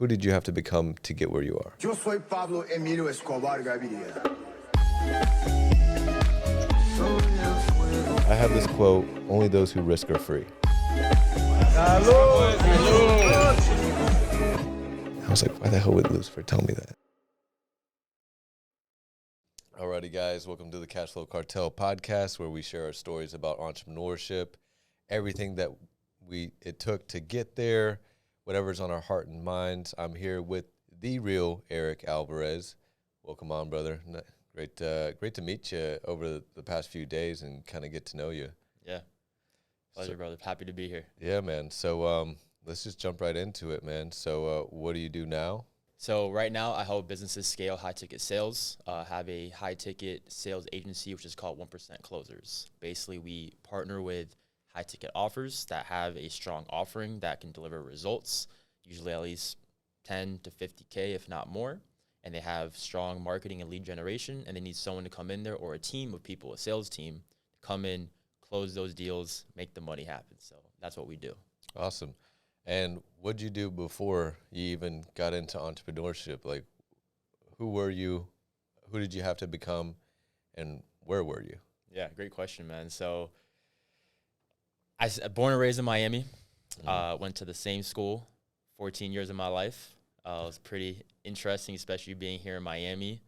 who did you have to become to get where you are? Yo soy Pablo Emilio Escobar Gaviria. I have this quote, only those who risk are free. Salud. I was like, why the hell would Lucifer tell me that? Alrighty, guys, welcome to the Cashflow Cartel podcast, where we share our stories about entrepreneurship, everything that it took to get there, whatever's on our heart and minds. I'm here with the real Eric Alvarez. Welcome on, brother. Great to meet you over the past few days and kind of get to know you. Yeah. Pleasure, brother. Happy to be here. Yeah, man. So let's just jump right into it, man. So what do you do now? So right now I help businesses scale high-ticket sales, have a high-ticket sales agency, which is called 1% Closers. Basically, we partner with high-ticket offers that have a strong offering that can deliver results, usually at least 10 to 50K, if not more. And they have strong marketing and lead generation, and they need someone to come in there or a team of people, a sales team, to come in, close those deals, make the money happen. So that's what we do. Awesome. And what'd you do before you even got into entrepreneurship? Like, who were you? Who did you have to become? And where were you? Yeah, great question, man. So I was born and raised in Miami. Went to the same school 14 years of my life. It was pretty interesting, especially being here in Miami.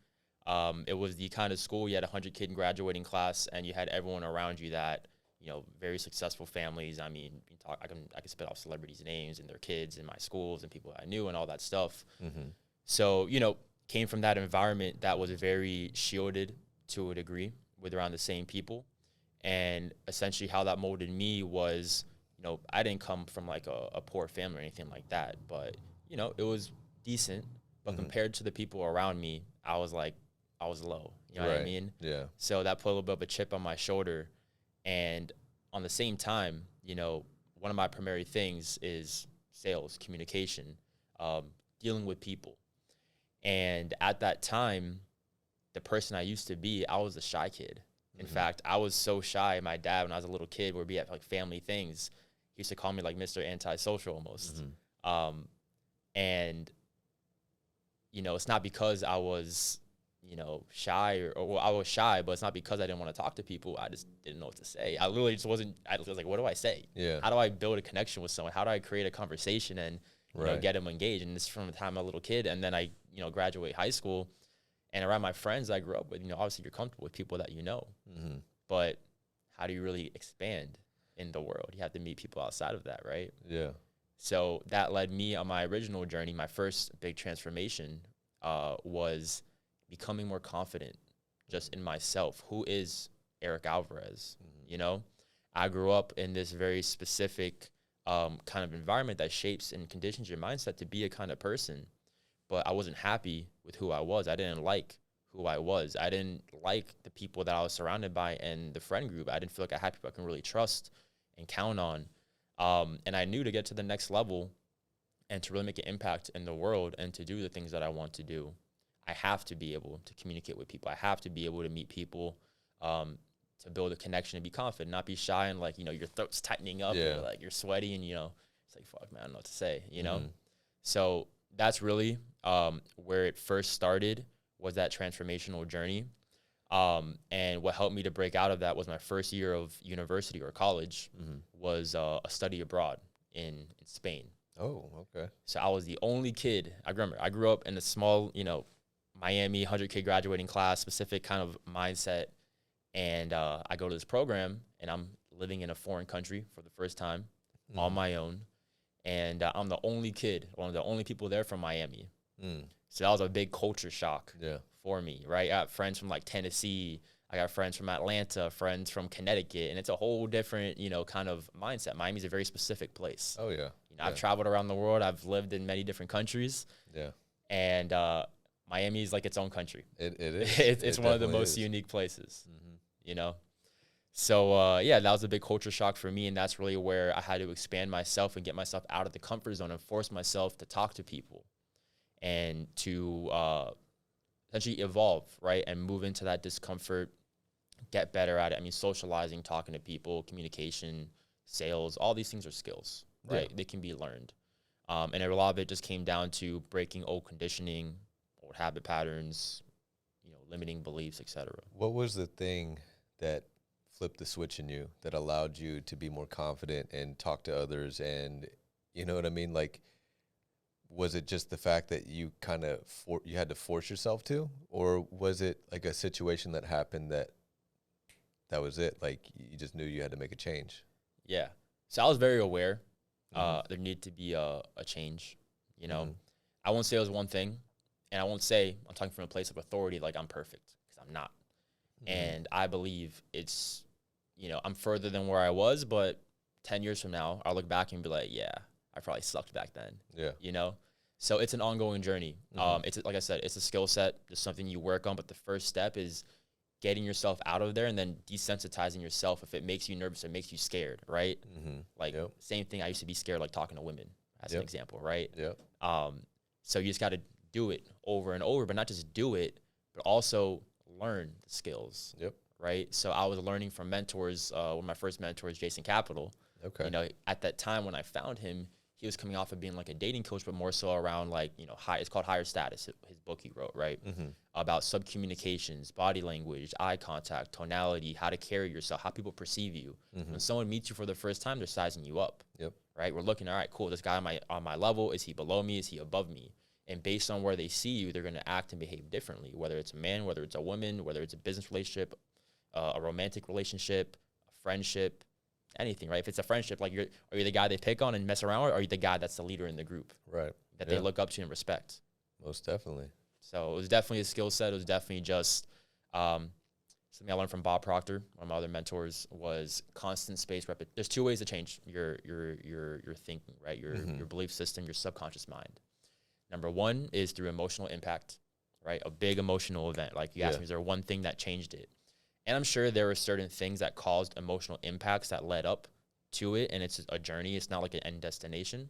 It was the kind of school you had 100 kid graduating class, and you had everyone around you that, you know, very successful families. I mean, I can spit off celebrities' names and their kids in my schools and people I knew and all that stuff. Mm-hmm. So, you know, came from that environment that was very shielded to a degree with around the same people. And essentially how that molded me was, you know, I didn't come from like a poor family or anything like that, but, you know, it was decent. But compared to the people around me, I was low. You know what I mean? Yeah. So that put a little bit of a chip on my shoulder. And on the same time, you know, one of my primary things is sales, communication, dealing with people. And at that time, the person I used to be, I was a shy kid. In fact, I was so shy. My dad, when I was a little kid, would be at like family things. He used to call me like Mr. Antisocial almost. And, you know, it's not because I was, you know, shy or well, I was shy, but it's not because I didn't want to talk to people. I just didn't know what to say. I literally just wasn't, I was like, what do I say? Yeah. How do I build a connection with someone? How do I create a conversation and, you know, get them engaged? And this is from the time I'm a little kid. And then I, you know, graduate high school, and around my friends I grew up with, you know, obviously you're comfortable with people that you know, but how do you really expand in the world? You have to meet people outside of that, right? Yeah. So that led me on my original journey. My first big transformation was becoming more confident just in myself. Who is Eric Alvarez? You know, I grew up in this very specific kind of environment that shapes and conditions your mindset to be a kind of person. But I wasn't happy with who I was. I didn't like who I was. I didn't like the people that I was surrounded by and the friend group. I didn't feel like I had people I can really trust and count on. And I knew to get to the next level and to really make an impact in the world and to do the things that I want to do, I have to be able to communicate with people. I have to be able to meet people, to build a connection and be confident, not be shy and like, you know, your throat's tightening up, and like you're sweaty and, you know, it's like, fuck, man, I don't know what to say, you know? So that's really where it first started, was that transformational journey. And what helped me to break out of that was my first year of university or college was a study abroad in Spain. Oh, okay. So I was the only kid. I remember I grew up in a small, you know, Miami 100 kid graduating class, specific kind of mindset. And I go to this program and I'm living in a foreign country for the first time on my own. And I'm the only kid, one of the only people there from Miami. So that was a big culture shock for me, right? I got friends from like Tennessee. I got friends from Atlanta, friends from Connecticut. And it's a whole different, you know, kind of mindset. Miami's a very specific place. Oh, yeah. You know, I've traveled around the world. I've lived in many different countries. Yeah. And Miami is like its own country. It is. It's one of the most unique places, you know? So, yeah, that was a big culture shock for me. And that's really where I had to expand myself and get myself out of the comfort zone and force myself to talk to people and to essentially evolve, right? And move into that discomfort, get better at it. I mean, socializing, talking to people, communication, sales, all these things are skills, right? They can be learned. And a lot of it just came down to breaking old conditioning, old habit patterns, limiting beliefs, etc. What was the thing that flipped the switch in you that allowed you to be more confident and talk to others? And you know what I mean? Like, was it just the fact that you kind of you had to force yourself to, or was it like a situation that happened that was it? Like you just knew you had to make a change? Yeah. So I was very aware there needed to be a change. I won't say it was one thing, and I won't say I'm talking from a place of authority like I'm perfect, because I'm not. And I believe it's, I'm further than where I was, but 10 years from now, I'll look back and be like, yeah, I probably sucked back then. Yeah. So it's an ongoing journey. It's like I said, it's a skill set. It's something you work on, but the first step is getting yourself out of there and then desensitizing yourself if it makes you nervous, it makes you scared, right? Same thing. I used to be scared, like talking to women, as an example, right? So you just got to do it over and over, but not just do it, but also learn the skills. Right. So I was learning from mentors. One of my first mentors, Jason Capital. Okay. At that time when I found him, he was coming off of being like a dating coach, but more so around like, it's called Higher Status, his book he wrote, right? About subcommunications, body language, eye contact, tonality, how to carry yourself, how people perceive you. When someone meets you for the first time, they're sizing you up. Right. We're looking, all right, cool. This guy on my level, is he below me? Is he above me? And based on where they see you, they're going to act and behave differently, whether it's a man, whether it's a woman, whether it's a business relationship, a romantic relationship, a friendship, anything, right? If it's a friendship, like are you the guy they pick on and mess around with, or are you the guy that's the leader in the group? Right. That they look up to and respect. Most definitely. So it was definitely a skill set. It was definitely just something I learned from Bob Proctor, one of my other mentors, was constant space repetition. There's two ways to change your thinking, right? Your belief system, your subconscious mind. Number one is through emotional impact, right? A big emotional event. Like you asked me, is there one thing that changed it? And I'm sure there were certain things that caused emotional impacts that led up to it, and it's a journey. It's not like an end destination.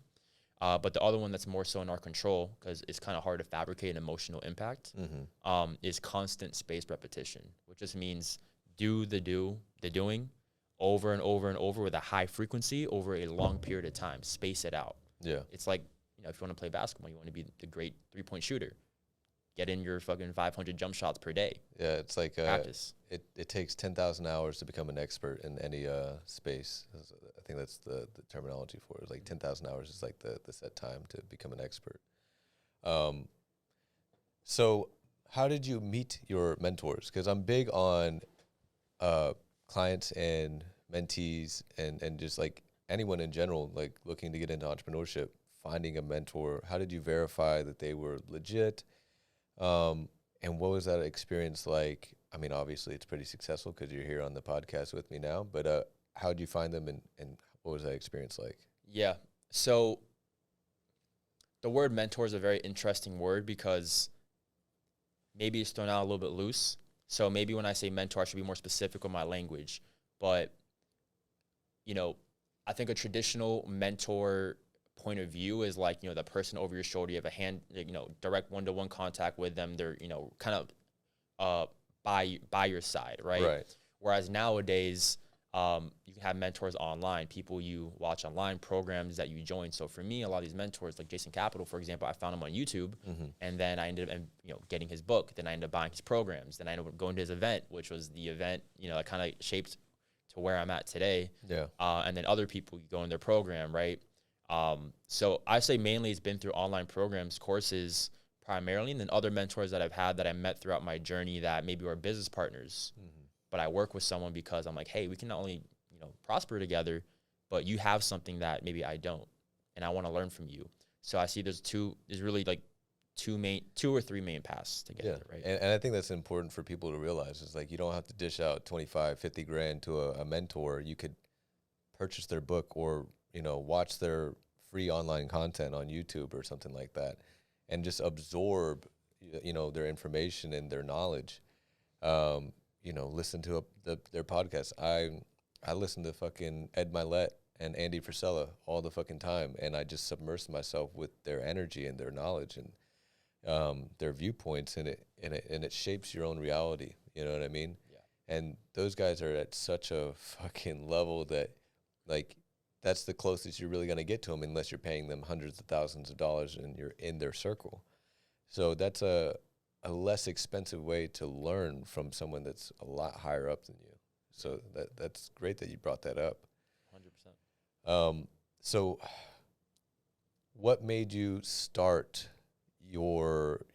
But the other one that's more so in our control, because it's kind of hard to fabricate an emotional impact, is constant spaced repetition, which just means do the doing over and over and over with a high frequency over a long period of time. Space it out. Yeah. It's like, if you want to play basketball, you want to be the great 3-point shooter. Get in your fucking 500 jump shots per day. Yeah, it's like practice. It takes 10,000 hours to become an expert in any space. I think that's the terminology for it. Like 10,000 hours is like the set time to become an expert. So how did you meet your mentors? Because I'm big on clients and mentees and just like anyone in general, like looking to get into entrepreneurship, finding a mentor. How did you verify that they were legit? And what was that experience like? I mean, obviously it's pretty successful because you're here on the podcast with me now, but how did you find them and what was that experience like? Yeah. So the word mentor is a very interesting word because maybe it's thrown out a little bit loose. So maybe when I say mentor, I should be more specific with my language. But, I think a traditional mentor point of view is like, the person over your shoulder, you have a hand, direct one-to-one contact with them. They're, kind of by your side, right? Whereas nowadays, you can have mentors online, people you watch online, programs that you join. So for me, a lot of these mentors, like Jason Capital, for example, I found him on YouTube, and then I ended up getting his book. Then I ended up buying his programs. Then I ended up going to his event, which was the event, that kind of shaped to where I'm at today. Yeah. And then other people go in their program, right? So I say mainly it's been through online programs, courses primarily, and then other mentors that I've had that I met throughout my journey that maybe were business partners. But I work with someone because I'm like, hey, we can not only, prosper together, but you have something that maybe I don't, and I want to learn from you. So I see there's really like two or three main paths to get there, right? And I think that's important for people to realize is like, you don't have to dish out 25, 50 grand to a mentor. You could purchase their book or, watch their free online content on YouTube or something like that and just absorb, their information and their knowledge. Listen to their podcast. I listen to fucking Ed Milet and Andy Frisella all the fucking time, and I just submerge myself with their energy and their knowledge and their viewpoints, and it shapes your own reality. You know what I mean? Yeah. And those guys are at such a fucking level that, like, that's the closest you're really going to get to them, unless you're paying them hundreds of thousands of dollars and you're in their circle. So that's a less expensive way to learn from someone that's a lot higher up than you. So that's great that you brought that up. 100%. So what made you start your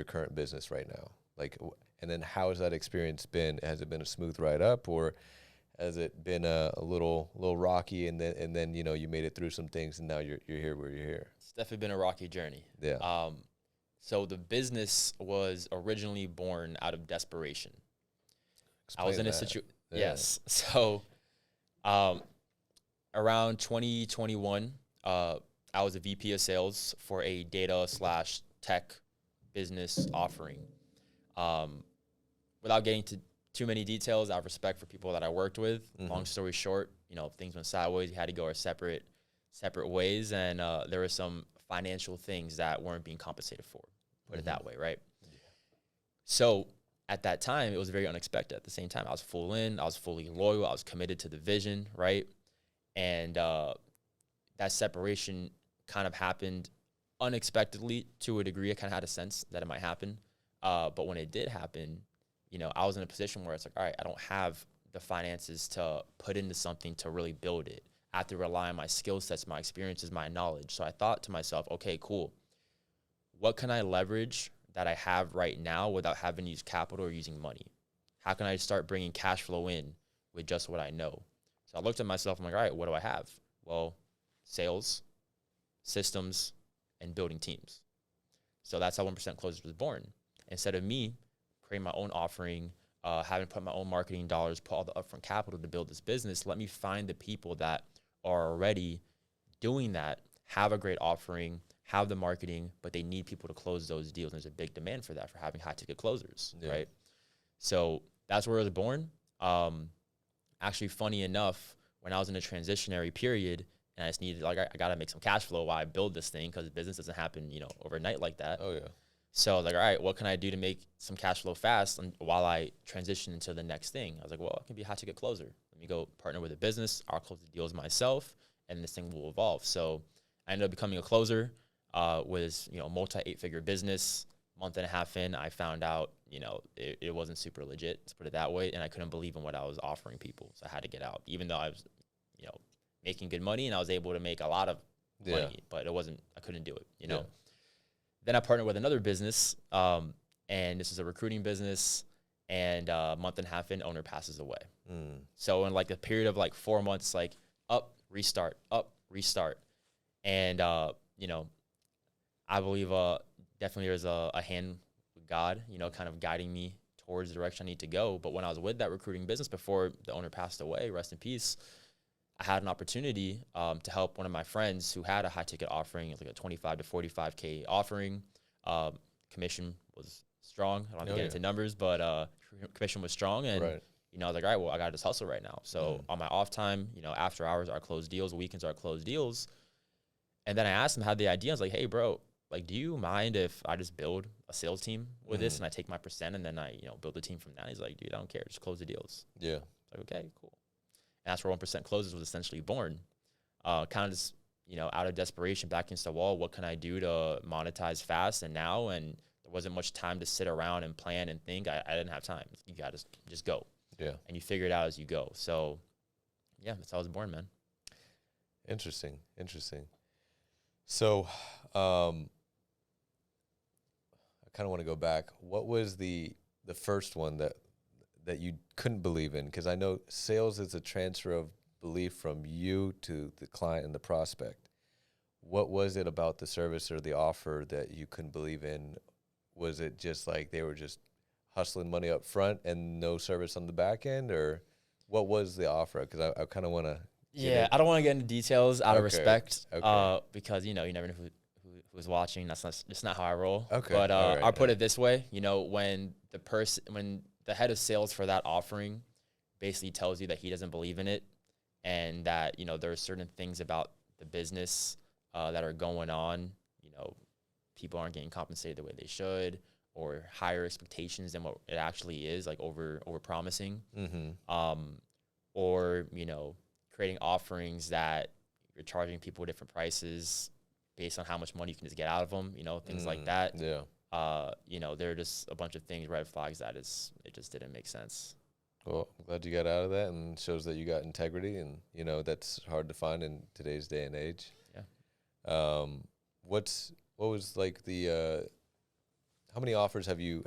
current business right now? Like, and then how has that experience been? Has it been a smooth ride up, or has it been a little rocky, and then you know, you made it through some things and now you're here where you're here? It's definitely been a rocky journey. Yeah. So the business was originally born out of desperation. Explain I was in a that. situation. Yeah. Yes. So, around 2021, I was a VP of sales for a data/tech business offering. Without getting to too many details, out of respect for people that I worked with, long story short, you know, things went sideways. We had to go our separate ways, and there were some financial things that weren't being compensated for. Put it that way, right? Yeah. So at that time, it was very unexpected. At the same time, I was full in, I was fully loyal, I was committed to the vision, right? And that separation kind of happened unexpectedly to a degree. I kind of had a sense that it might happen. But when it did happen, you know, I was in a position where it's like, all right, I don't have the finances to put into something to really build it. I have to rely on my skill sets, my experiences, my knowledge. So I thought to myself, okay, cool. What can I leverage that I have right now without having to use capital or using money? How can I start bringing cash flow in with just what I know? So I looked at myself, I'm like, all right, what do I have? Well, sales, systems, and building teams. So that's how 1% Closers was born. Instead of me creating my own offering, having to put my own marketing dollars, put all the upfront capital to build this business, let me find the people that are already doing that, have a great offering, have the marketing, but they need people to close those deals. And there's a big demand for that, for having high ticket closers, right? So that's where I was born. Actually, funny enough, when I was in a transitionary period and I just needed, like, I got to make some cash flow while I build this thing, because business doesn't happen, you know, overnight like that. Oh, yeah. So I was like, all right, what can I do to make some cash flow fast while I transition into the next thing? I was like, well, I can be a high ticket closer. Let me go partner with a business. I'll close the deals myself, and this thing will evolve. So I ended up becoming a closer. Was, you know, multi 8-figure business. Month and a half in, I found out, you know, it wasn't super legit, let's put it that way, and I couldn't believe in what I was offering people, so I had to get out. Even though I was, you know, making good money and I was able to make a lot of money, but I couldn't do it, you know. Then I partnered with another business, and this is a recruiting business, and a month and a half in, owner passes away. So in like a period of like 4 months, like up, restart, and you know, I believe definitely there's a hand with God, you know, kind of guiding me towards the direction I need to go. But when I was with that recruiting business before the owner passed away, rest in peace, I had an opportunity to help one of my friends who had a high ticket offering, like a 25 to 45K offering. Commission was strong. I don't have to get into numbers, but commission was strong. And, you know, I was like, all right, well, I got this hustle right now. So on my off time, you know, after hours are closed deals, weekends are closed deals. And then I asked him, had the idea. I was like, hey, bro, like, do you mind if I just build a sales team with this and I take my percent and then I, you know, build a team from that? He's like, dude, I don't care. Just close the deals. Yeah. Like, okay, cool. And that's where 1% Closers was essentially born. Kind of just, you know, out of desperation, back against the wall. What can I do to monetize fast and now? And there wasn't much time to sit around and plan and think. I didn't have time. You got to just go. Yeah. And you figure it out as you go. So, yeah, that's how I was born, man. Interesting. So, I kind of want to go back. What was the first one that you couldn't believe in? Because I know sales is a transfer of belief from you to the client and the prospect. What was it about the service or the offer that you couldn't believe in? Was it just like they were just hustling money up front and no service on the back end, or what was the offer? Because I kind of want to. Yeah, I don't want to get into details out of respect, because, you know, you never know who's watching. That's not how I roll. Okay. But I'll put it this way. You know, when the head of sales for that offering basically tells you that he doesn't believe in it, and that, you know, there are certain things about the business that are going on, you know, people aren't getting compensated the way they should, or higher expectations than what it actually is, like over promising, or, you know, creating offerings that you're charging people different prices based on how much money you can just get out of them, you know, things like that. Yeah. You know, there are just a bunch of things, red flags it just didn't make sense. Well, I'm glad you got out of that, and shows that you got integrity, and you know that's hard to find in today's day and age. Yeah. What was like the how many offers have you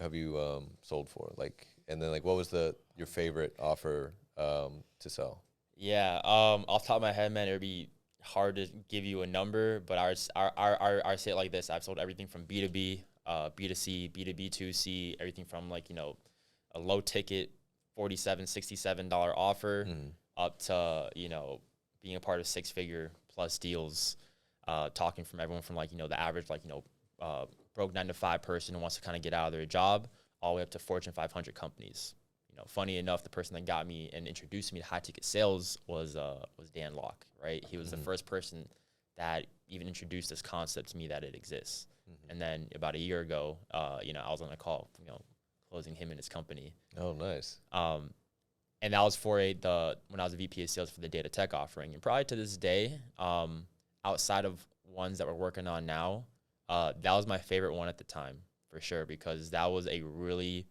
sold for? Like, and then like what was your favorite offer to sell? Yeah. Off the top of my head, man, it would be hard to give you a number, but I say it like this: I've sold everything from B2B, B2C, B2B, 2C, everything from like, you know, a low ticket $47, $67 offer up to, you know, being a part of 6-figure plus deals, talking from everyone from like, you know, the average, like, you know, broke 9-to-5 person who wants to kind of get out of their job all the way up to Fortune 500 companies. You know, funny enough, the person that got me and introduced me to high ticket sales was Dan Locke, right? He was the first person that even introduced this concept to me that it exists. And then about a year ago, you know, I was on a call, you know, closing him and his company. Oh, nice. And that was for when I was a VP of sales for the data tech offering. And probably to this day, outside of ones that we're working on now, that was my favorite one at the time for sure, because that was a really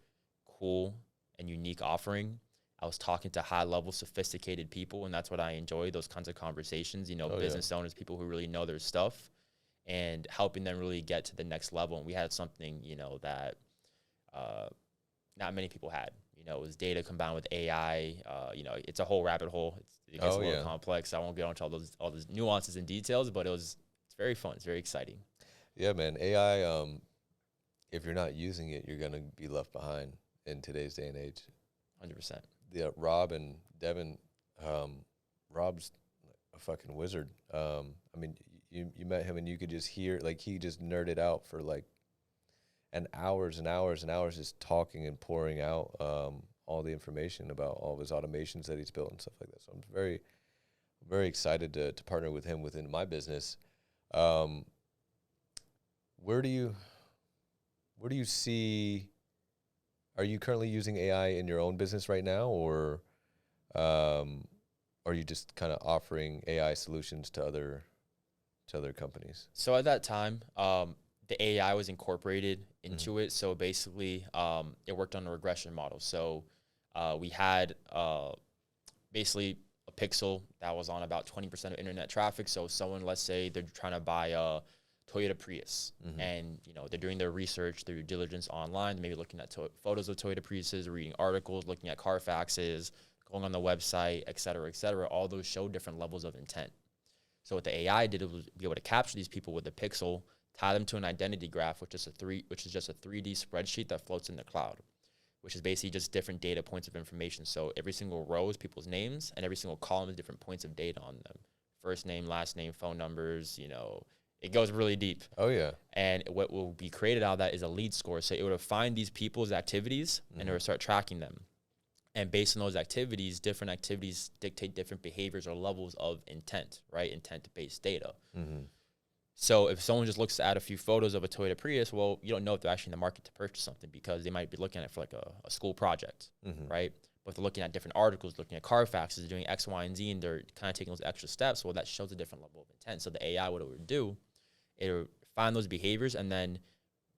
cool and unique offering. I was talking to high level, sophisticated people, and that's what I enjoy, those kinds of conversations, you know, business owners, people who really know their stuff, and helping them really get to the next level. And we had something, you know, that not many people had. You know, it was data combined with AI. You know, it's a whole rabbit hole. It gets a little complex. I won't get into all those nuances and details, but it's very fun. It's very exciting. Yeah, man. AI, if you're not using it, you're gonna be left behind in today's day and age. 100%. Yeah, Rob and Devin, Rob's a fucking wizard. I mean, you met him and you could just hear, like, he just nerded out for like hours and hours and hours, just talking and pouring out all the information about all of his automations that he's built and stuff like that. So I'm very, very excited to partner with him within my business. Where do you see? Are you currently using AI in your own business right now, or are you just kind of offering AI solutions to other companies? So at that time, the AI was incorporated into it. So basically, it worked on a regression model. So we had basically a pixel that was on about 20% of internet traffic. So someone, let's say they're trying to buy a Toyota Prius, and you know they're doing their research, their due diligence online, maybe looking at photos of Toyota Priuses, reading articles, looking at Carfaxes, going on the website, et cetera, et cetera. All those show different levels of intent. So what the AI did was be able to capture these people with the pixel, tie them to an identity graph, which is just a 3D spreadsheet that floats in the cloud, which is basically just different data points of information. So every single row is people's names, and every single column is different points of data on them: first name, last name, phone numbers. You know, it goes really deep. Oh yeah. And what will be created out of that is a lead score. So it would find these people's activities and it would start tracking them. And based on those activities, different activities dictate different behaviors or levels of intent, right? Intent-based data. So if someone just looks at a few photos of a Toyota Prius, well, you don't know if they're actually in the market to purchase something, because they might be looking at it for like a school project, right? But they're looking at different articles, looking at Carfaxes, doing X, Y, and Z, and they're kind of taking those extra steps. Well, that shows a different level of intent. So the AI, what it would do, it would find those behaviors, and then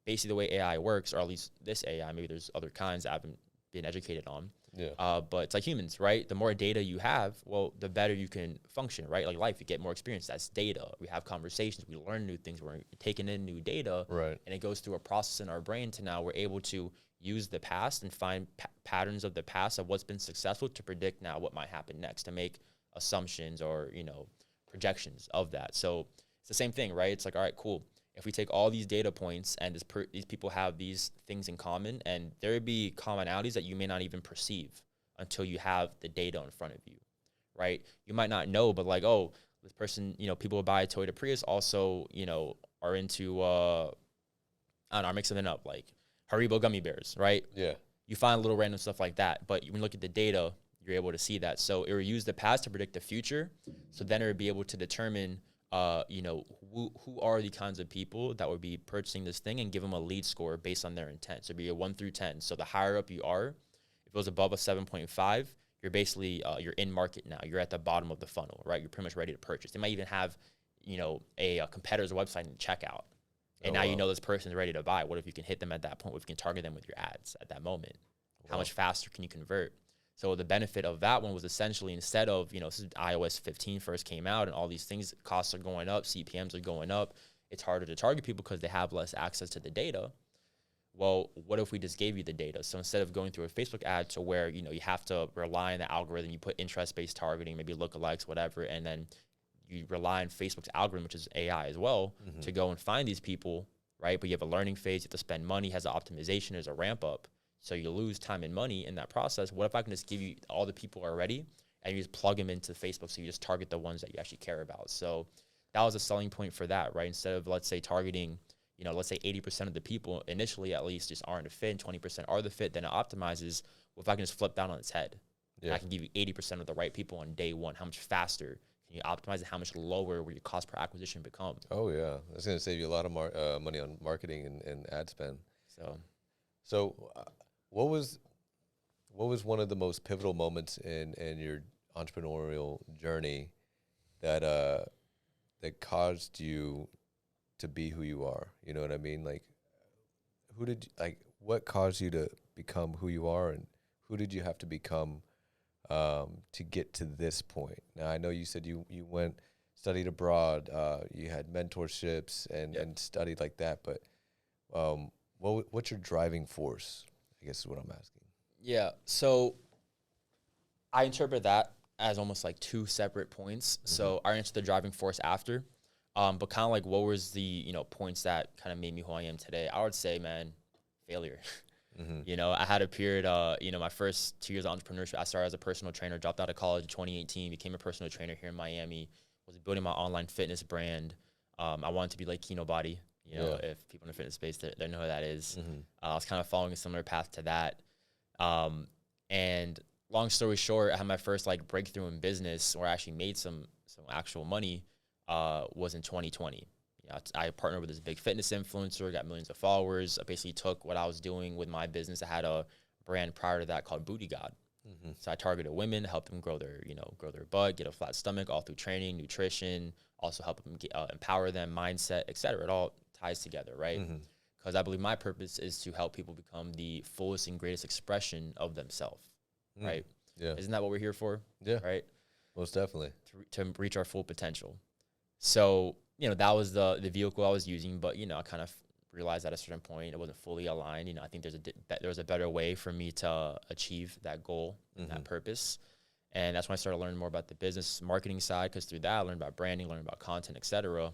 basically the way AI works, or at least this AI, maybe there's other kinds that I haven't been educated on. Yeah. But it's like humans, right? The more data you have, well, the better you can function, right? Like life, you get more experience. That's data. We have conversations. We learn new things. We're taking in new data. Right. And it goes through a process in our brain to now we're able to use the past and find patterns of the past of what's been successful to predict now what might happen next, to make assumptions or, you know, projections of that. So it's the same thing, right? It's like, all right, cool. If we take all these data points and these people have these things in common, and there would be commonalities that you may not even perceive until you have the data in front of you, right? You might not know, but like, oh, this person, you know, people who buy a Toyota Prius also, you know, are into, I don't know, I'm mixing it up, like Haribo gummy bears, right? Yeah. You find little random stuff like that, but when you look at the data, you're able to see that. So it will use the past to predict the future. So then it would be able to determine, you know, who are the kinds of people that would be purchasing this thing, and give them a lead score based on their intent. So it'd be a 1 through 10. So the higher up you are, if it was above a 7.5, you're basically, you're in market now. You're at the bottom of the funnel, right? You're pretty much ready to purchase. They might even have, a competitor's website in checkout. And now you know this person is ready to buy. What if you can hit them at that point? What if you can target them with your ads at that moment? How much faster can you convert? So the benefit of that one was essentially, instead of, this is iOS 15 first came out and all these things, costs are going up, CPMs are going up. It's harder to target people because they have less access to the data. Well, what if we just gave you the data? So instead of going through a Facebook ad to where, you have to rely on the algorithm, you put interest-based targeting, maybe lookalikes, whatever, and then you rely on Facebook's algorithm, which is AI as well, to go and find these people, right? But you have a learning phase, you have to spend money, has an optimization, there's a ramp up. So you lose time and money in that process. What if I can just give you all the people already and you just plug them into Facebook, so you just target the ones that you actually care about? So that was a selling point for that, right? Instead of, let's say, targeting, let's say 80% of the people initially at least just aren't a fit, 20% are the fit, then it optimizes. Well, if I can just flip that on its head, I can give you 80% of the right people on day one. How much faster can you optimize it? How much lower will your cost per acquisition become? Oh, yeah. That's going to save you a lot of money on marketing and ad spend. So what was one of the most pivotal moments in your entrepreneurial journey that that caused you to be who you are? You know what I mean? Like, what caused you to become who you are, and who did you have to become to get to this point? Now, I know you said you went, studied abroad, you had mentorships and studied like that, but what's your driving force, I guess is what I'm asking. Yeah, so I interpret that as almost like two separate points. So I answered the driving force after, but kind of like what was the, points that kind of made me who I am today? I would say, man, failure. I had a period, my first 2 years of entrepreneurship, I started as a personal trainer, dropped out of college in 2018, became a personal trainer here in Miami, was building my online fitness brand. I wanted to be like Kino Body, if people in the fitness space, they know who that is. I was kind of following a similar path to that. And long story short, I had my first breakthrough in business where I actually made some actual money, was in 2020. I partnered with this big fitness influencer, got millions of followers. I basically took what I was doing with my business. I had a brand prior to that called Booty God. So I targeted women, helped them grow their butt, get a flat stomach, all through training, nutrition, also help them empower them, mindset, etc. It all ties together, right? Because I believe my purpose is to help people become the fullest and greatest expression of themselves, right? Yeah. Isn't that what we're here for? Yeah. Right? Most definitely. To reach our full potential. So, that was the vehicle I was using, but, I kind of realized at a certain point it wasn't fully aligned. I think there was a better way for me to achieve that goal and that purpose. And that's when I started learning more about the business marketing side, because through that I learned about branding, learned about content, etc.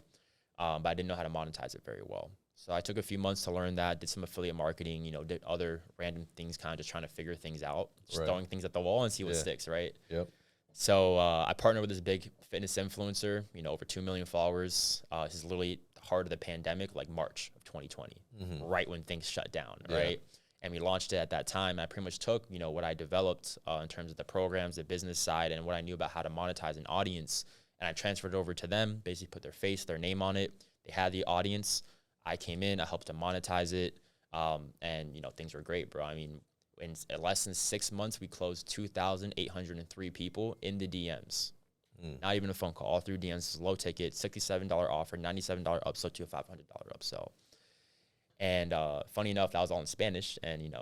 But I didn't know how to monetize it very well. So I took a few months to learn that, did some affiliate marketing, did other random things, kind of just trying to figure things out, just throwing things at the wall and see what sticks, right? Yep. So I partnered with this big fitness influencer, over 2 million followers. This is literally the heart of the pandemic, like March of 2020, right when things shut down, right? And we launched it at that time. I pretty much took, what I developed in terms of the programs, the business side, and what I knew about how to monetize an audience, and I transferred it over to them, basically put their face, their name on it. They had the audience. I came in, I helped them monetize it, and, things were great, bro. I mean, in less than 6 months, we closed 2,803 people in the DMs. Not even a phone call, all through DMs. This is low ticket, $67 offer, $97 upsell to a $500 upsell. And funny enough, that was all in Spanish. And,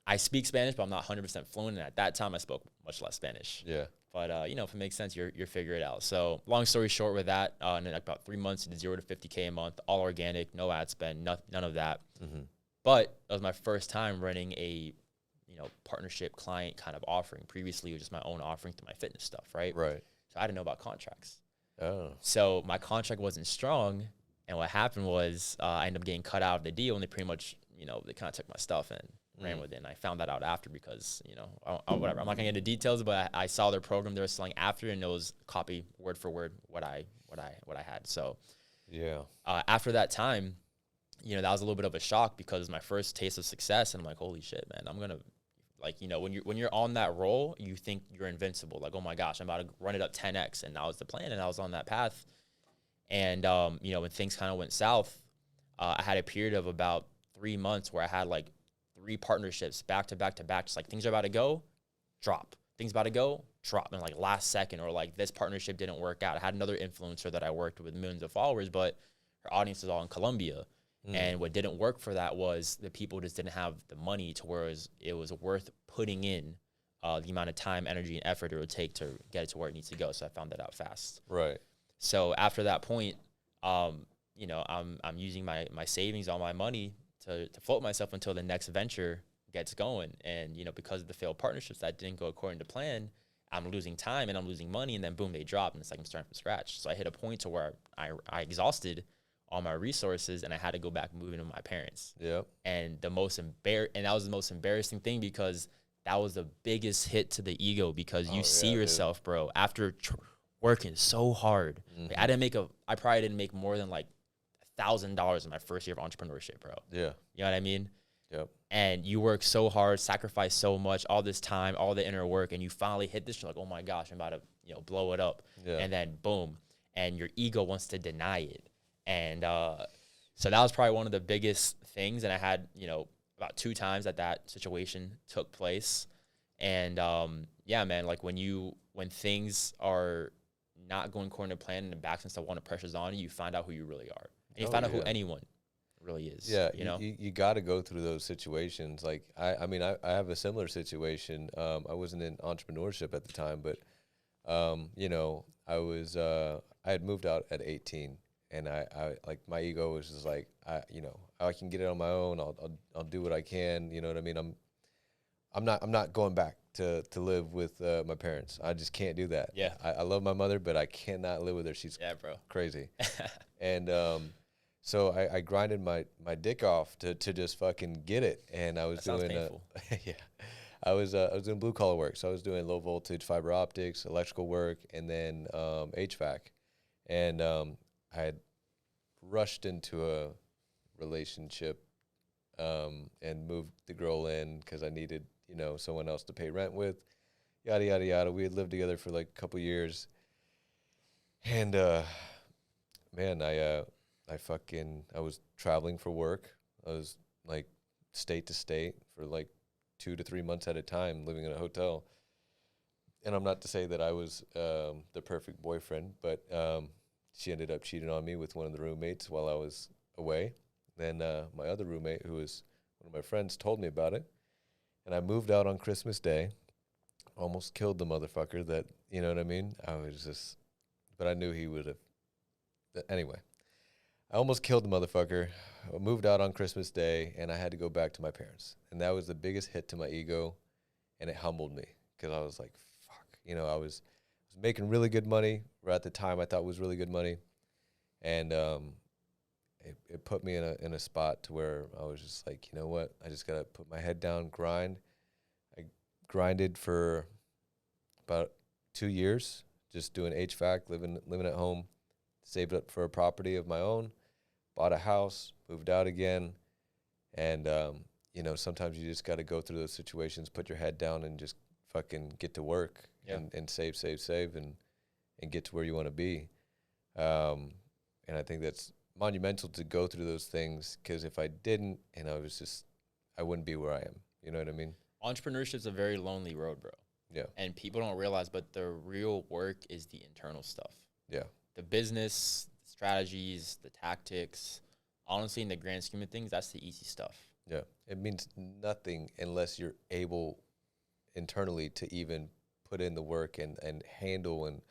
I speak Spanish, but I'm not 100% fluent. And at that time, I spoke much less Spanish. Yeah. But, if it makes sense, you're figure it out. So long story short with that, in about 3 months, did 0 to 50K a month, all organic, no ad spend, none of that. But it was my first time running a, partnership client kind of offering. Previously, it was just my own offering to my fitness stuff, right? Right. So I didn't know about contracts. Oh. So my contract wasn't strong. And what happened was I ended up getting cut out of the deal, and they pretty much, they kind of took my stuff and ran with it. And I found that out after because, whatever. I'm not gonna get into details, but I saw their program they were selling after, and it was copy word for word what I had. So after that time, that was a little bit of a shock because it was my first taste of success, and I'm like, holy shit, man, I'm gonna when you're on that roll, you think you're invincible. Like, oh my gosh, I'm about to run it up 10x, and that was the plan, and I was on that path. And when things kind of went south, I had a period of about 3 months where I had 3 partnerships back to back to back. Just things are about to go, drop. things about to go, drop in like last second, or like this partnership didn't work out. I had another influencer that I worked with millions of followers, but her audience is all in Colombia. And what didn't work for that was the people just didn't have the money to where it was worth putting in the amount of time, energy, and effort it would take to get it to where it needs to go. So I found that out fast. Right. So after that point, you know, I'm using my savings, all my money to float myself until the next venture gets going. And, you know, because of the failed partnerships that didn't go according to plan, I'm losing time and I'm losing money, and then boom, they drop, and it's like I'm starting from scratch. So I hit a point to where I exhausted all my resources, and I had to go back moving with my parents. Yep. And that was the most embarrassing thing, because that was the biggest hit to the ego, because you see yourself, bro, after working so hard. Like, I probably didn't make more than like $1,000 in my first year of entrepreneurship, bro. Yeah. You know what I mean? Yep. And you work so hard, sacrifice so much, all this time, all the inner work, and you finally hit this. You're like, oh my gosh, I'm about to, you know, blow it up. Yeah. And then boom, and your ego wants to deny it. And so that was probably one of the biggest things. And I had, you know, about 2 times that situation took place. And yeah, man, like when things are not going according to plan and the back and stuff, when the pressure's on you, you find out who you really are, and you find out who anyone really is. Yeah, you know, you got to go through those situations. Like I mean, I have a similar situation. I wasn't in entrepreneurship at the time, but you know, I had moved out at 18, and I like, my ego was just like, you know, I can get it on my own. I'll do what I can. You know what I mean? I'm not going back to live with my parents. I just can't do that. Yeah. I love my mother, but I cannot live with her. She's bro, crazy. And so I grinded my dick off to just fucking get it. And I was doing yeah. I was doing blue collar work. So I was doing low voltage fiber optics, electrical work, and then HVAC. And I had rushed into a relationship and moved the girl in because I needed, you know, someone else to pay rent with, yada, yada, yada. We had lived together for like a couple years. And, man, I was traveling for work. I was like state to state for like 2 to 3 months at a time, living in a hotel. And I'm not to say that I was the perfect boyfriend, but she ended up cheating on me with one of the roommates while I was away. Then my other roommate, who was one of my friends, told me about it. And I moved out on Christmas Day, almost killed the motherfucker that, you know what I mean? But I knew he would have. Anyway, I almost killed the motherfucker. I moved out on Christmas Day, and I had to go back to my parents. And that was the biggest hit to my ego, and it humbled me because I was like, fuck. You know, I was making really good money, or at the time I thought was really good money. And it put me in a spot to where I was just like, you know what? I just got to put my head down, grind. I grinded for about 2 years, just doing HVAC, living at home, saved up for a property of my own, bought a house, moved out again. And, you know, sometimes you just got to go through those situations, put your head down and just fucking get to work and save and get to where you want to be. And I think that's monumental to go through those things, because if I didn't, and I wouldn't be where I am. You know what I mean? Entrepreneurship is a very lonely road, bro. Yeah. And people don't realize, but the real work is the internal stuff. Yeah. The business, the strategies, the tactics, honestly, in the grand scheme of things, that's the easy stuff. Yeah. It means nothing unless you're able internally to even put in the work and handle and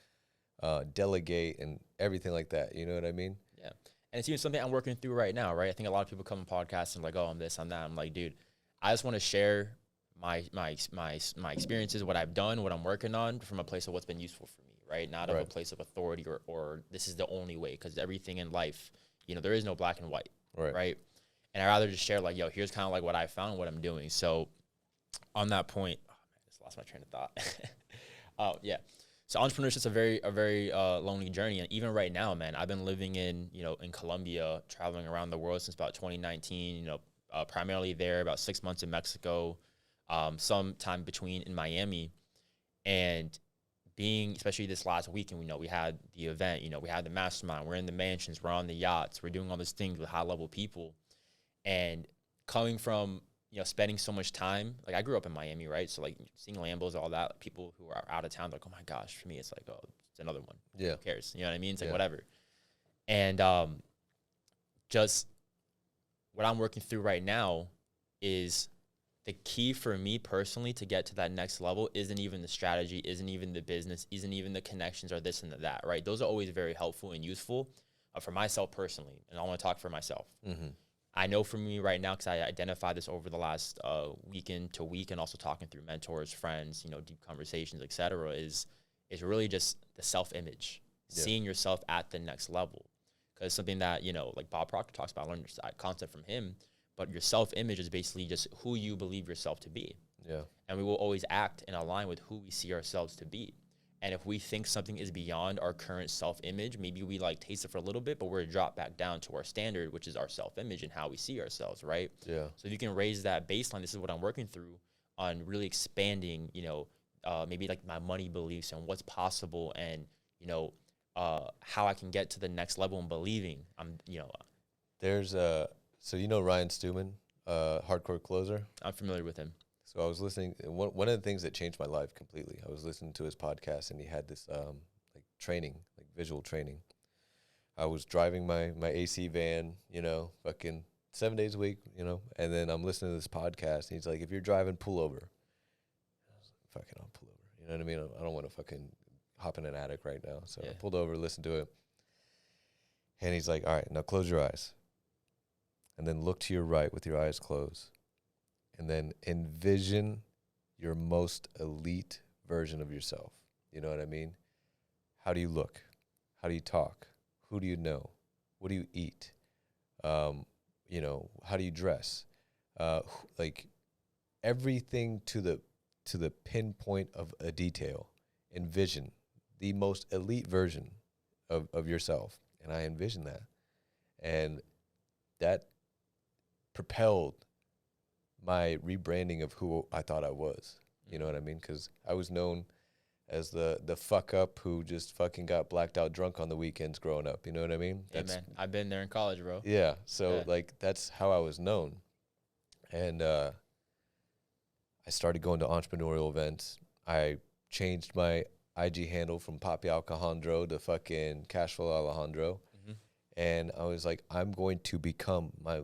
delegate and everything like that. You know what I mean? Yeah. And it's even something I'm working through right now, right? I think a lot of people come on podcasts and like, oh, I'm this, I'm that. I'm like, dude, I just want to share my experiences, what I've done, what I'm working on, from a place of what's been useful for me, right? Not of a place of authority or this is the only way, because everything in life, you know, there is no black and white, right? And I'd rather just share like, yo, here's kind of like what I found, what I'm doing. So on that point, oh man, I just lost my train of thought. Yeah. So entrepreneurship is a very lonely journey. And even right now, man, I've been living in Colombia, traveling around the world since about 2019, primarily there, about 6 months in Mexico, some time between in Miami. And being, especially this last weekend, we had the event, we had the mastermind, we're in the mansions, we're on the yachts, we're doing all these things with high level people. And coming from spending so much time, like I grew up in Miami, right? So like seeing Lambos, all that, like, people who are out of town, like, oh my gosh, for me, it's like, oh, it's another one. Yeah. Who cares? You know what I mean? It's like, Yeah. whatever. And just what I'm working through right now is the key for me personally to get to that next level isn't even the strategy, isn't even the business, isn't even the connections or this and that, right? Those are always very helpful and useful for myself personally. And I want to talk for myself. Mm-hmm. I know for me right now, because I identified this over the last weekend to week, and also talking through mentors, friends, deep conversations, etc., is really just the self-image, seeing yourself at the next level. Because something that, like Bob Proctor talks about, I learned this concept from him, but your self-image is basically just who you believe yourself to be. Yeah. And we will always act and align with who we see ourselves to be. And if we think something is beyond our current self-image, maybe we like taste it for a little bit, but we're to drop back down to our standard, which is our self-image and how we see ourselves, right? Yeah. So if you can raise that baseline, this is what I'm working through on really expanding, maybe like my money beliefs and what's possible, and, how I can get to the next level and believing There's so Ryan Stewman, hardcore closer. I'm familiar with him. So I was listening. One of the things that changed my life completely, I was listening to his podcast, and he had this like training, like visual training. I was driving my AC van, fucking 7 days a week, and then I'm listening to this podcast, and he's like, if you're driving, pull over. I was like, fucking, I'll pull over. You know what I mean? I don't want to fucking hop in an attic right now. So I pulled over, listened to it. And he's like, all right, now close your eyes. And then look to your right with your eyes closed. And then envision your most elite version of yourself. You know what I mean? How do you look? How do you talk? Who do you know? What do you eat? How do you dress? Like everything to the pinpoint of a detail. Envision the most elite version of yourself. And I envisioned that. And that propelled my rebranding of who I thought I was. You know what I mean? Because I was known as the fuck up who just fucking got blacked out drunk on the weekends growing up. You know what I mean? Yeah, man. I've been there in college, bro. Yeah. So, like, that's how I was known. And I started going to entrepreneurial events. I changed my IG handle from Papi Alejandro to fucking Cashflow Alejandro. Mm-hmm. And I was like, I'm going to become my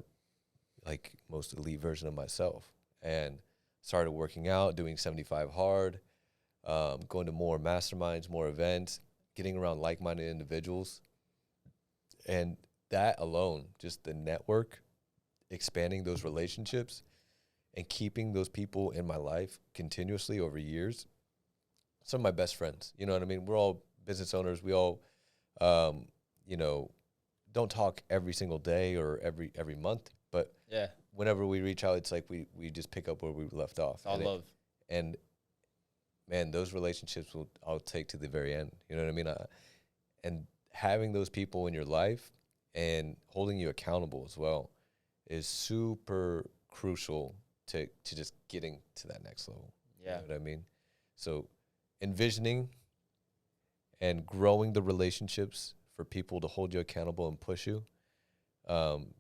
most elite version of myself, and started working out, doing 75 hard, going to more masterminds, more events, getting around like-minded individuals. And that alone, just the network, expanding those relationships and keeping those people in my life continuously over years. Some of my best friends, you know what I mean? We're all business owners. We all, don't talk every single day or every month, but whenever we reach out, it's like we just pick up where we left off. All love. And man, those relationships I'll take to the very end. You know what I mean? And having those people in your life and holding you accountable as well is super crucial to just getting to that next level. Yeah. You know what I mean? So envisioning and growing the relationships for people to hold you accountable and push you,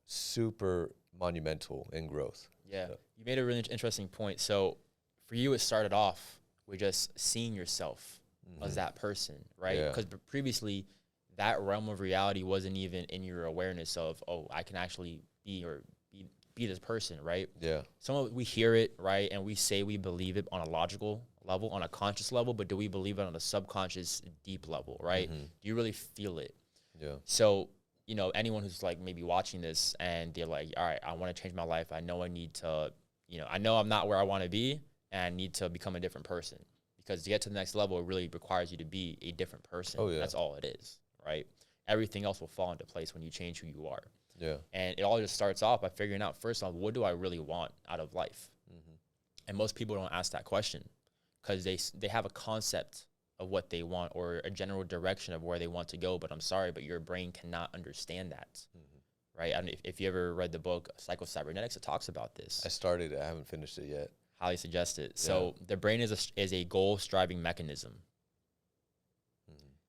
super monumental in growth. Yeah. So. You made a really interesting point. So for you, it started off with just seeing yourself as that person, right? Because previously that realm of reality wasn't even in your awareness of, oh, I can actually be this person, right? Yeah. We hear it, right? And we say we believe it on a logical level, on a conscious level, but do we believe it on a subconscious, deep level, right? Do you really feel it? Yeah. So, anyone who's like maybe watching this and they're like, all right, I want to change my life. I know I need to, I know I'm not where I want to be, and I need to become a different person, because to get to the next level, it really requires you to be a different person. Oh, yeah. That's all it is, right? Everything else will fall into place when you change who you are. Yeah. And it all just starts off by figuring out, first off, what do I really want out of life? And most people don't ask that question because they have a concept of what they want or a general direction of where they want to go. But I'm sorry, but your brain cannot understand that, right? I don't know if you ever read the book Psycho-Cybernetics, it talks about this. I started it. I haven't finished it yet. Highly suggest it. Yeah. So the brain is a goal-striving mechanism.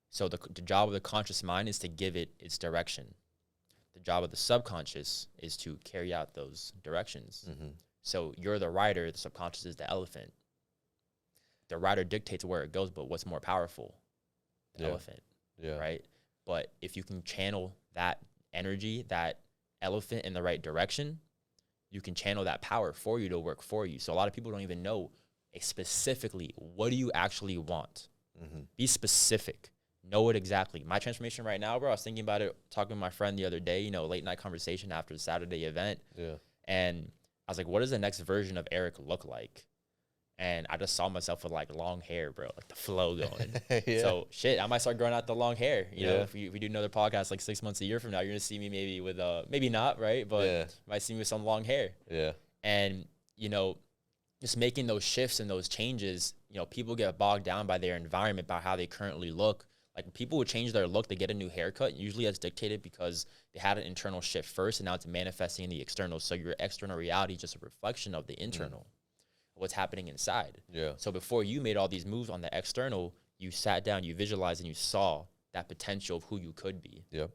So the job of the conscious mind is to give it its direction. the job of the subconscious is to carry out those directions. Mm-hmm. So you're the rider, the subconscious is the elephant. The rider dictates where it goes, but what's more powerful? The elephant, right? But if you can channel that energy, that elephant in the right direction, you can channel that power for you to work for you. So a lot of people don't even know specifically, what do you actually want? Mm-hmm. Be specific. Know it exactly. My transformation right now, bro, I was thinking about it, talking with my friend the other day, you know, late night conversation after the Saturday event. Yeah. And I was like, what does the next version of Eric look like? And I just saw myself with like long hair, bro, like the flow going. So shit, I might start growing out the long hair. You know, if we do another podcast like 6 months, a year from now, you're gonna see me maybe with maybe not, right? But you might see me with some long hair. Yeah. And you know, just making those shifts and those changes, you know, people get bogged down by their environment, by how they currently look. Like people would change their look, they get a new haircut. Usually that's dictated because they had an internal shift first, and now it's manifesting in the external. So your external reality is just a reflection of the internal. What's happening inside. Yeah. So before you made all these moves on the external, you sat down, you visualized, and you saw that potential of who you could be. Yep.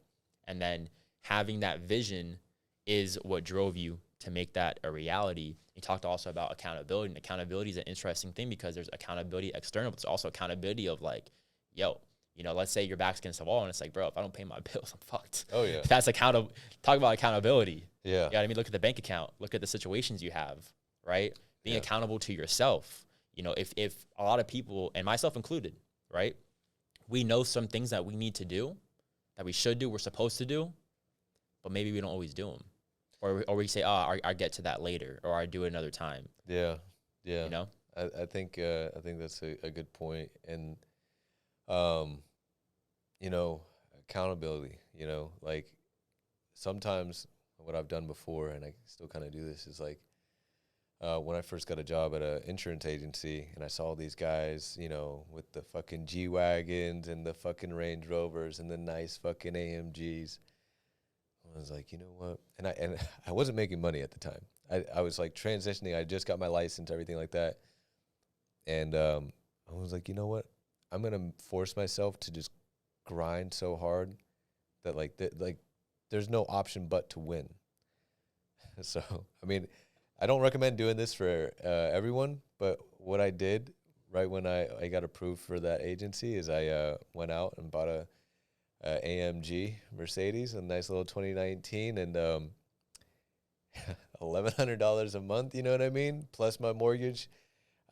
And then having that vision is what drove you to make that a reality. You talked also about accountability, and accountability is an interesting thing because there's accountability external, but there's also accountability of like, yo, you know, let's say your back's against the wall and it's like, bro, if I don't pay my bills, I'm fucked. Oh yeah. That's accountable. Talk about accountability. Yeah. You know what I mean? Look at the bank account. Look at the situations you have, right? Being accountable to yourself. You know, if a lot of people, and myself included, right, we know some things that we need to do, that we should do, we're supposed to do, but maybe we don't always do them. Or we say, oh, I get to that later, or I do it another time. Yeah, yeah. You know? I think that's a good point. And, you know, accountability, you know, like sometimes what I've done before, and I still kind of do this, is like, when I first got a job at an insurance agency and I saw these guys, you know, with the fucking G-Wagons and the fucking Range Rovers and the nice fucking AMGs, I was like, you know what? And I wasn't making money at the time. I was like transitioning. I just got my license, everything like that. And I was like, you know what? I'm going to force myself to just grind so hard that like there's no option but to win. So, I mean, I don't recommend doing this for everyone, but what I did right when I got approved for that agency is I went out and bought a AMG Mercedes, a nice little 2019, and $1,100 a month, you know what I mean? Plus my mortgage,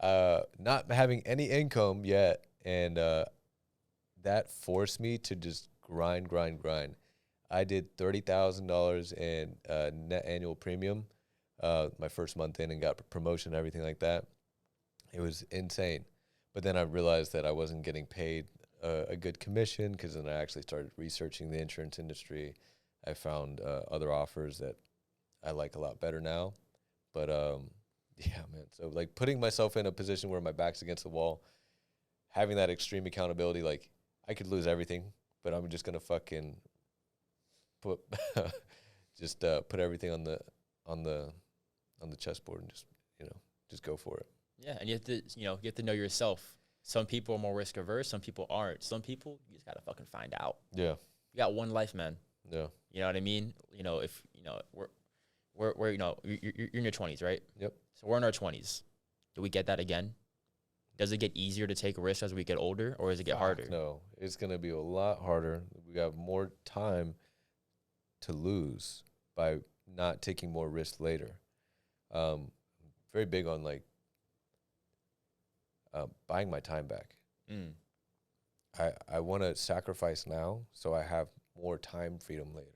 not having any income yet, and that forced me to just grind. I did $30,000 in net annual premium my first month in, and got promotion and everything like that. It was insane. But then I realized that I wasn't getting paid a good commission, because then I actually started researching the insurance industry. I found other offers that I like a lot better now. But yeah, man. So like putting myself in a position where my back's against the wall, having that extreme accountability, like I could lose everything, but I'm just gonna fucking put put everything on the chessboard and just go for it. Yeah, and you have to know yourself. Some people are more risk averse. Some people aren't. Some people, you just gotta fucking find out. Yeah, you got one life, man. Yeah, you know what I mean. You know, if you know we're you know you're in your 20s, right? Yep. So we're in our 20s. Do we get that again? Does it get easier to take risks as we get older, or does it get harder? No, it's gonna be a lot harder. We have more time to lose by not taking more risks later. Very big on like buying my time back. I want to sacrifice now so I have more time freedom later.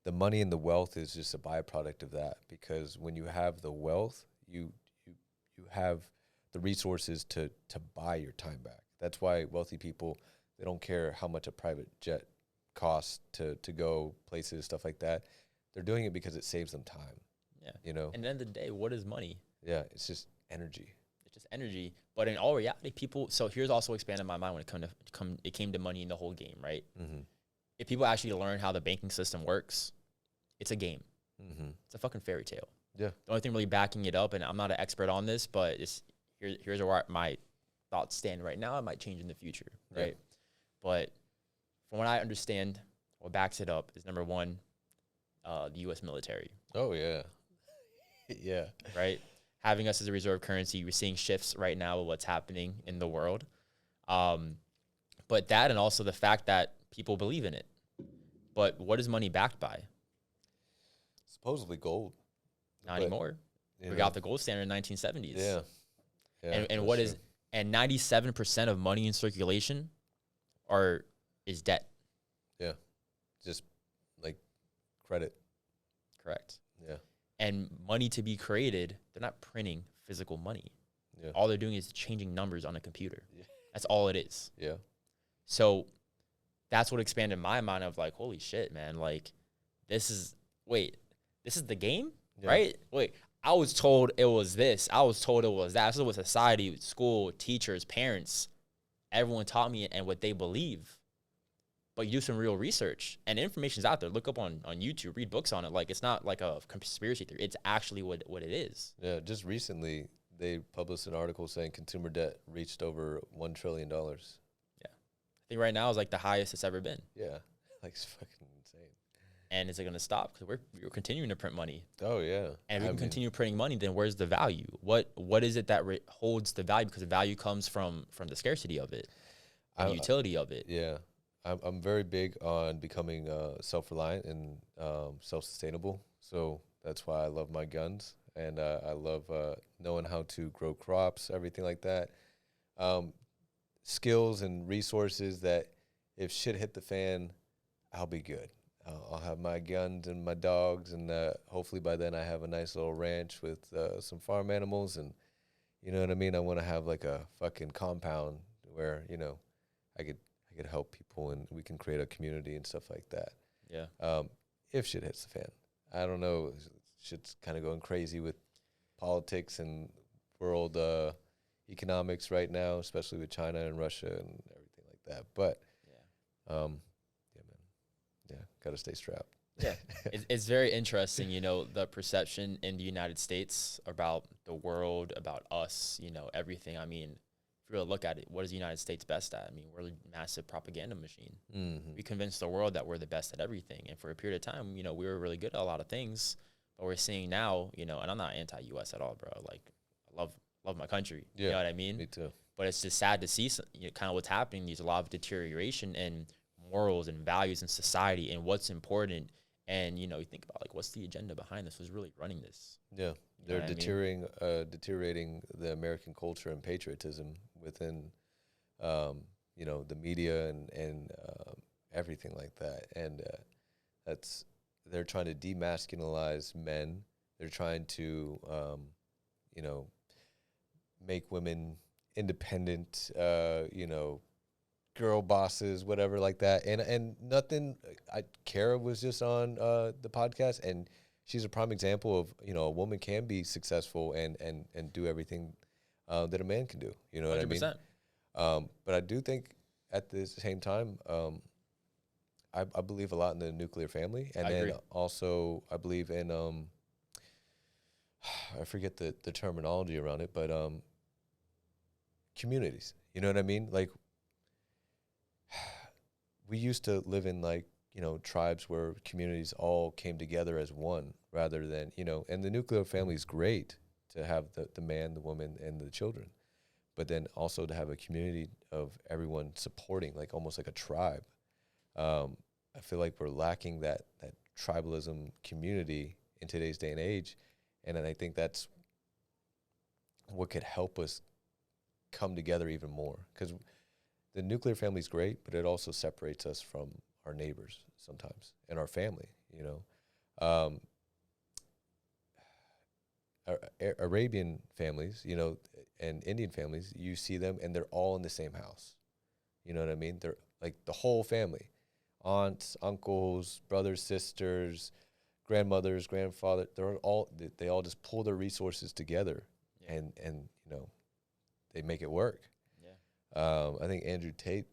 The money and the wealth is just a byproduct of that, because when you have the wealth, you have the resources to buy your time back. That's why wealthy people, they don't care how much a private jet costs to go places, stuff like that. They're doing it because it saves them time. Yeah. You know? And at the end of the day, what is money? Yeah, it's just energy. It's just energy. But in all reality, people, so here's also expanded my mind when it came to money in the whole game, right? Mm-hmm. If people actually learn how the banking system works, it's a game. Mm-hmm. It's a fucking fairy tale. Yeah. The only thing really backing it up, and I'm not an expert on this, but here's where my thoughts stand right now. It might change in the future, right? Yeah. But from what I understand, what backs it up is, number one, the U.S. military, Oh yeah, yeah, right? Having us as a reserve currency, we're seeing shifts right now of what's happening in the world. But that, and also the fact that people believe in it. But what is money backed by? supposedly gold. Not But, anymore. you We know, got the gold standard in 1970s. yeah, yeah. And that's what is true. and 97% of money in circulation is debt. Yeah, just like credit. Correct. Yeah, And money to be created, they're not printing physical money. yeah, All they're doing is changing numbers on a computer. Yeah. That's all it is. yeah, So that's what expanded my mind of like, holy shit, man. Like, this is the game, Yeah. right? Wait, I was told it was this. I was told it was that. This is what society, school, teachers, parents, everyone taught me and what they believe. But you do some real research and information's out there. Look up on YouTube, read books on it. Like, it's not like a conspiracy theory. It's actually what it is. yeah. Just recently, they published an article saying consumer debt reached over $1 trillion. I think right now is like the highest it's ever been. Yeah, like it's fucking insane. And is it going to stop? Because we're continuing to print money. Oh yeah, And if we can continue printing money, then where's the value? What is it that holds the value? Because the value comes from the scarcity of it, and the utility of it. Yeah, I'm very big on becoming self-reliant and self-sustainable. So that's why I love my guns, and I love knowing how to grow crops, everything like that. Skills and resources that if shit hit the fan, I'll be good. I'll have my guns and my dogs, and hopefully by then I have a nice little ranch with some farm animals, and you know what I mean. I want to have like a fucking compound where I could help people and we can create a community and stuff like that. Yeah. If shit hits the fan, I don't know. Shit's kind of going crazy with politics and world economics right now, especially with China and Russia and everything like that. But Yeah. yeah, man, yeah, gotta stay strapped. Yeah. It's very interesting, the perception in the United States about the world, about us, everything. I mean, if you really look at it, what is the United States best at? I mean, we're a massive propaganda machine. Mm-hmm. We convince the world that we're the best at everything. And for a period of time, we were really good at a lot of things. But we're seeing now, and I'm not anti-US at all, bro. Like, I love my country. Yeah, you know what I mean? Me too. But it's just sad to see kind of what's happening. There's a lot of deterioration in morals and values in society and what's important. And, you think about, like, what's the agenda behind this? Who's really running this? Yeah, they're what I mean? deteriorating the American culture and patriotism within, the media and everything like that. And they're trying to demasculinize men. They're trying to, make women independent, girl bosses, whatever like that. And nothing. Kara was just on the podcast, and she's a prime example of a woman can be successful and do everything that a man can do. You know what I mean? 100%. But I do think at the same time, I believe a lot in the nuclear family, and I then agree. also I believe in I forget the terminology around it, but communities. You know what I mean? Like we used to live in tribes where communities all came together as one, rather than and the nuclear family is great to have the man, the woman, and the children, but then also to have a community of everyone supporting, like almost like a tribe. I feel like we're lacking that tribalism community in today's day and age, and then I think that's what could help us come together even more, because the nuclear family is great, but it also separates us from our neighbors sometimes and our family. Arabian families, and Indian families, you see them and they're all in the same house. You know what I mean? They're like the whole family, aunts, uncles, brothers, sisters, grandmothers, grandfather. They all just pull their resources together, Yeah. and they make it work. Yeah. I think Andrew Tate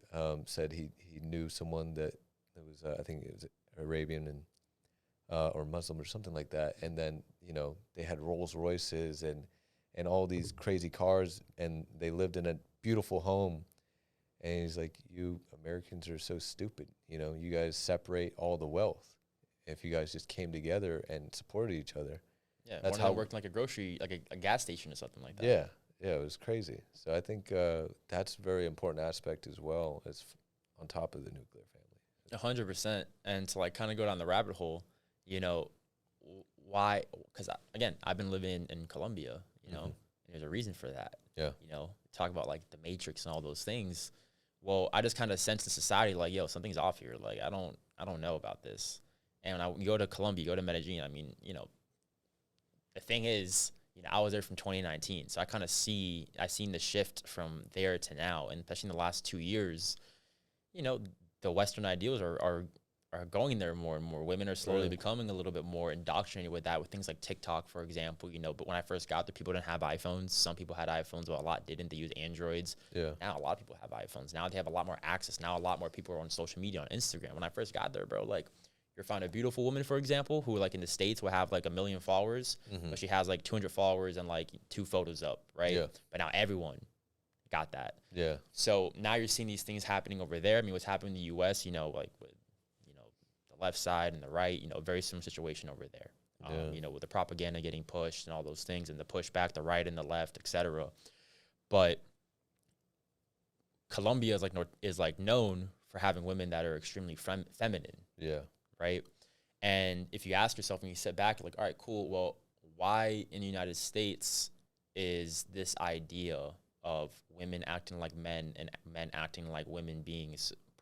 said he knew someone that was I think it was Arabian and or Muslim or something like that, and then they had Rolls Royces and all these crazy cars, and they lived in a beautiful home. And he's like, you Americans are so stupid. You guys separate all the wealth, if you guys just came together and supported each other. Yeah, That's one how that worked like a grocery, like a gas station or something like that. Yeah, it was crazy. So I think that's a very important aspect as well as on top of the nuclear family. 100%. And to like kind of go down the rabbit hole, you know, why? Because again, I've been living in Colombia, you know, and there's a reason for that. Yeah. You know, talk about like the Matrix and all those things. Well, I just kind of sense in society like, yo, something's off here. Like, I don't know about this. And when you go to Colombia, you go to Medellin, I mean, you know, the thing is, you know, I was there from 2019. So I seen the shift from there to now. And especially in the last 2 years, you know, the Western ideals are going there more and more. Women are slowly becoming a little bit more indoctrinated with that, with things like TikTok, for example, you know. But when I first got there, people didn't have iPhones. Some people had iPhones, but a lot didn't. They used Androids. Yeah. Now a lot of people have iPhones. Now they have a lot more access. Now a lot more people are on social media, on Instagram. When I first got there, bro, like, you'll find a beautiful woman, for example, who like in the States will have like 1 million followers, but she has like 200 followers and like 2 photos up, right? Yeah. But now everyone got that. Yeah. So now you're seeing these things happening over there. I mean, what's happening in the U.S., you know, like with, you know, the left side and the right, you know, very similar situation over there. You know, with the propaganda getting pushed and all those things, and the pushback, the right and the left, etc. But Colombia is like known for having women that are extremely feminine. Yeah. Right. And if you ask yourself and you sit back, like, all right, cool. Well, why in the United States is this idea of women acting like men and men acting like women being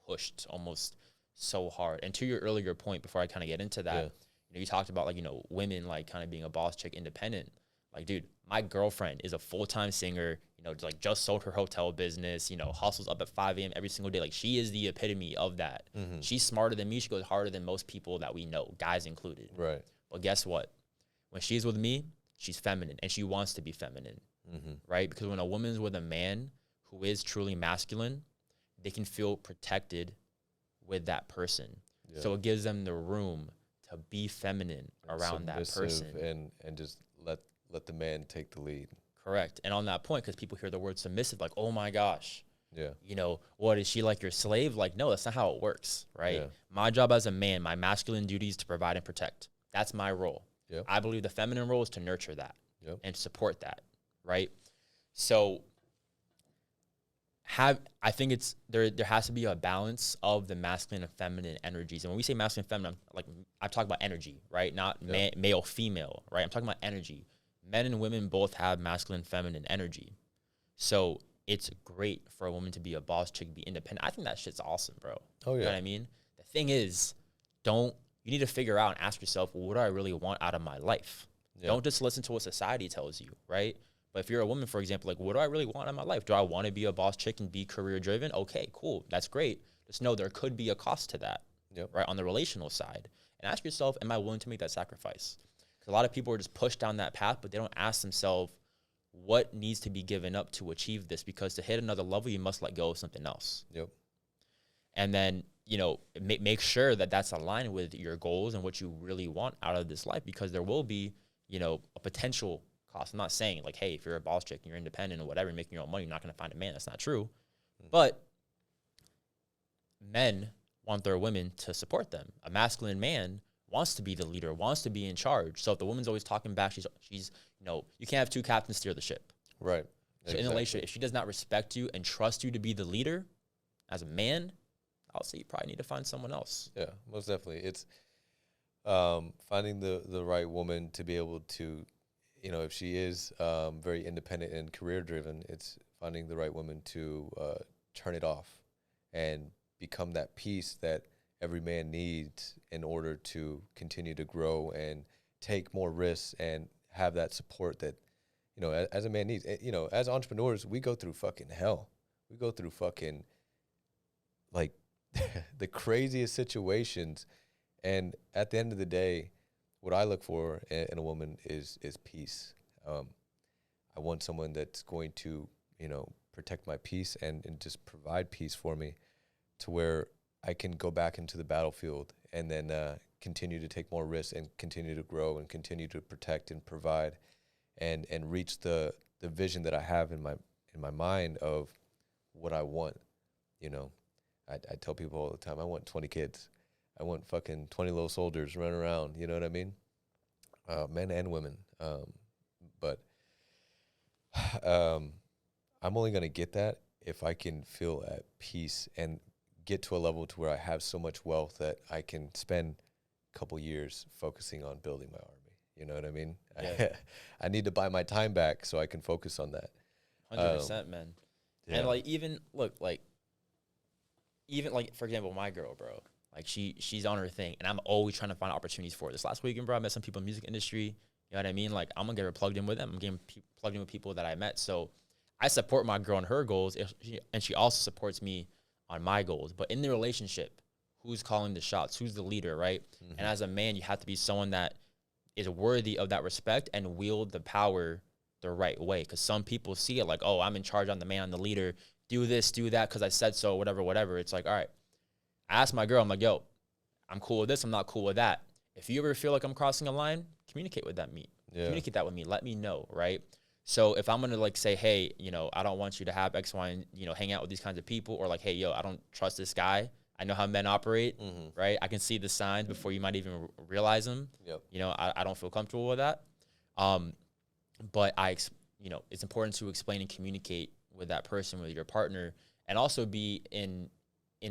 pushed almost so hard? And to your earlier point, before I kind of get into that, you know, you talked about like, you know, women like kind of being a boss chick, independent. Like, dude, my girlfriend is a full-time singer, you know, just sold her hotel business, you know, hustles up at 5 a.m. every single day. Like, she is the epitome of that. She's smarter than me. She goes harder than most people that we know, guys included. Right. But guess what? When she's with me, she's feminine, and she wants to be feminine, right? Because when a woman's with a man who is truly masculine, they can feel protected with that person. Yeah. So it gives them the room to be feminine around that person. And just let the man take the lead. Correct. And on that point, because people hear the word submissive, like, oh my gosh, yeah, you know, what, is she like your slave? Like, no, that's not how it works, right? Yeah. My job as a man, my masculine duty is to provide and protect. That's my role. Yep. I believe the feminine role is to nurture that and support that, right? So I think it's there has to be a balance of the masculine and feminine energies. And when we say masculine and feminine, like, I'm talking about energy, right? Not male, female, right? I'm talking about energy. Men and women both have masculine and feminine energy. So it's great for a woman to be a boss chick, be independent. I think that shit's awesome, bro. Oh, yeah. You know what I mean? The thing is, you need to figure out and ask yourself, well, what do I really want out of my life? Yeah. Don't just listen to what society tells you, right? But if you're a woman, for example, like, what do I really want in my life? Do I want to be a boss chick and be career driven? Okay, cool. That's great. Just know there could be a cost to that, right? On the relational side. And ask yourself, am I willing to make that sacrifice? Because a lot of people are just pushed down that path, but they don't ask themselves what needs to be given up to achieve this, because to hit another level, you must let go of something else. Yep. And then, you know, make sure that that's aligned with your goals and what you really want out of this life, because there will be, you know, a potential cost. I'm not saying like, hey, if you're a boss chick and you're independent or whatever, making your own money, you're not going to find a man. That's not true. But men want their women to support them. A masculine man wants to be the leader, wants to be in charge. So if the woman's always talking back, she's you know, you can't have two captains steer the ship. Right. So in a relationship, if she does not respect you and trust you to be the leader as a man, I'll say you probably need to find someone else. Yeah, most definitely. It's finding the right woman to be able to, you know, if she is very independent and career driven, it's finding the right woman to turn it off and become that piece that every man needs in order to continue to grow and take more risks and have that support that, you know, as a man needs. You know, as entrepreneurs, we go through fucking hell. We go through fucking, like, the craziest situations. And at the end of the day, what I look for in a woman is peace. I want someone that's going to, you know, protect my peace and just provide peace for me, to where I can go back into the battlefield and then continue to take more risks and continue to grow and continue to protect and provide and reach the vision that I have in my mind of what I want. You know, I tell people all the time, I want 20 kids. I want fucking 20 little soldiers running around. You know what I mean? Men and women. But I'm only going to get that if I can feel at peace and get to a level to where I have so much wealth that I can spend a couple years focusing on building my army. You know what I mean? Yeah. I need to buy my time back so I can focus on that. 100%, man. Yeah. And like, even for example, my girl, bro, like she's on her thing, and I'm always trying to find opportunities for this. Last weekend, bro, I met some people in the music industry. You know what I mean? Like, I'm gonna get her plugged in with them. I'm getting plugged in with people that I met. So I support my girl on her goals, and she also supports me on my goals. But in the relationship, who's calling the shots? Who's the leader, right? Mm-hmm. And as a man, you have to be someone that is worthy of that respect and wield the power the right way. Because some people see it like, oh, I'm in charge, I'm the man, I'm the leader. Do this, do that, because I said so, whatever. It's like, all right. I asked my girl, I'm like, yo, I'm cool with this, I'm not cool with that. If you ever feel like I'm crossing a line, communicate with that me. Yeah. Communicate that with me. Let me know, right? So if I'm going to like say, hey, you know, I don't want you to have X, Y, and, you know, hang out with these kinds of people, or like, hey, yo, I don't trust this guy. I know how men operate, right? I can see the signs before you might even realize them. Yep. You know, I don't feel comfortable with that. But you know, it's important to explain and communicate with that person, with your partner, and also be in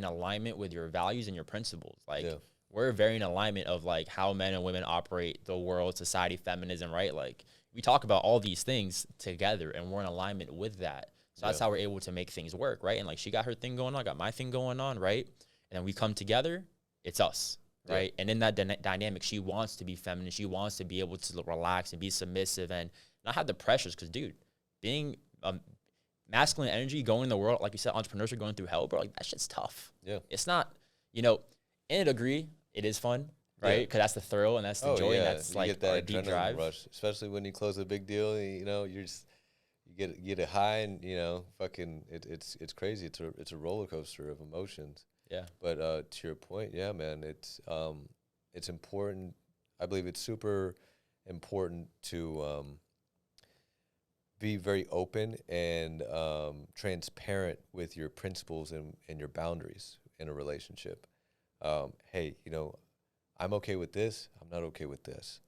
alignment with your values and your principles. Like, we're very in alignment of like how men and women operate, the world, society, feminism, right? Like, we talk about all these things together, and we're in alignment with that. So that's how we're able to make things work, right? And like, she got her thing going on, I got my thing going on, right? And then we come together, it's us, right? And in that dynamic, she wants to be feminine. She wants to be able to relax and be submissive and not have the pressures. Because, dude, being masculine energy, going in the world, like you said, entrepreneurship, going through hell, bro, like, that shit's tough. Yeah. It's not, you know, in a degree, it is fun, right? Because that's the thrill and that's the joy. And that's like our deep drive. Rush, especially when you close a big deal, you know, you get a high, and, you know, fucking, it's crazy. It's a roller coaster of emotions. Yeah. But to your point, yeah, man, it's important. I believe it's super important to be very open and transparent with your principles and your boundaries in a relationship. Hey, you know, I'm okay with this. I'm not okay with this.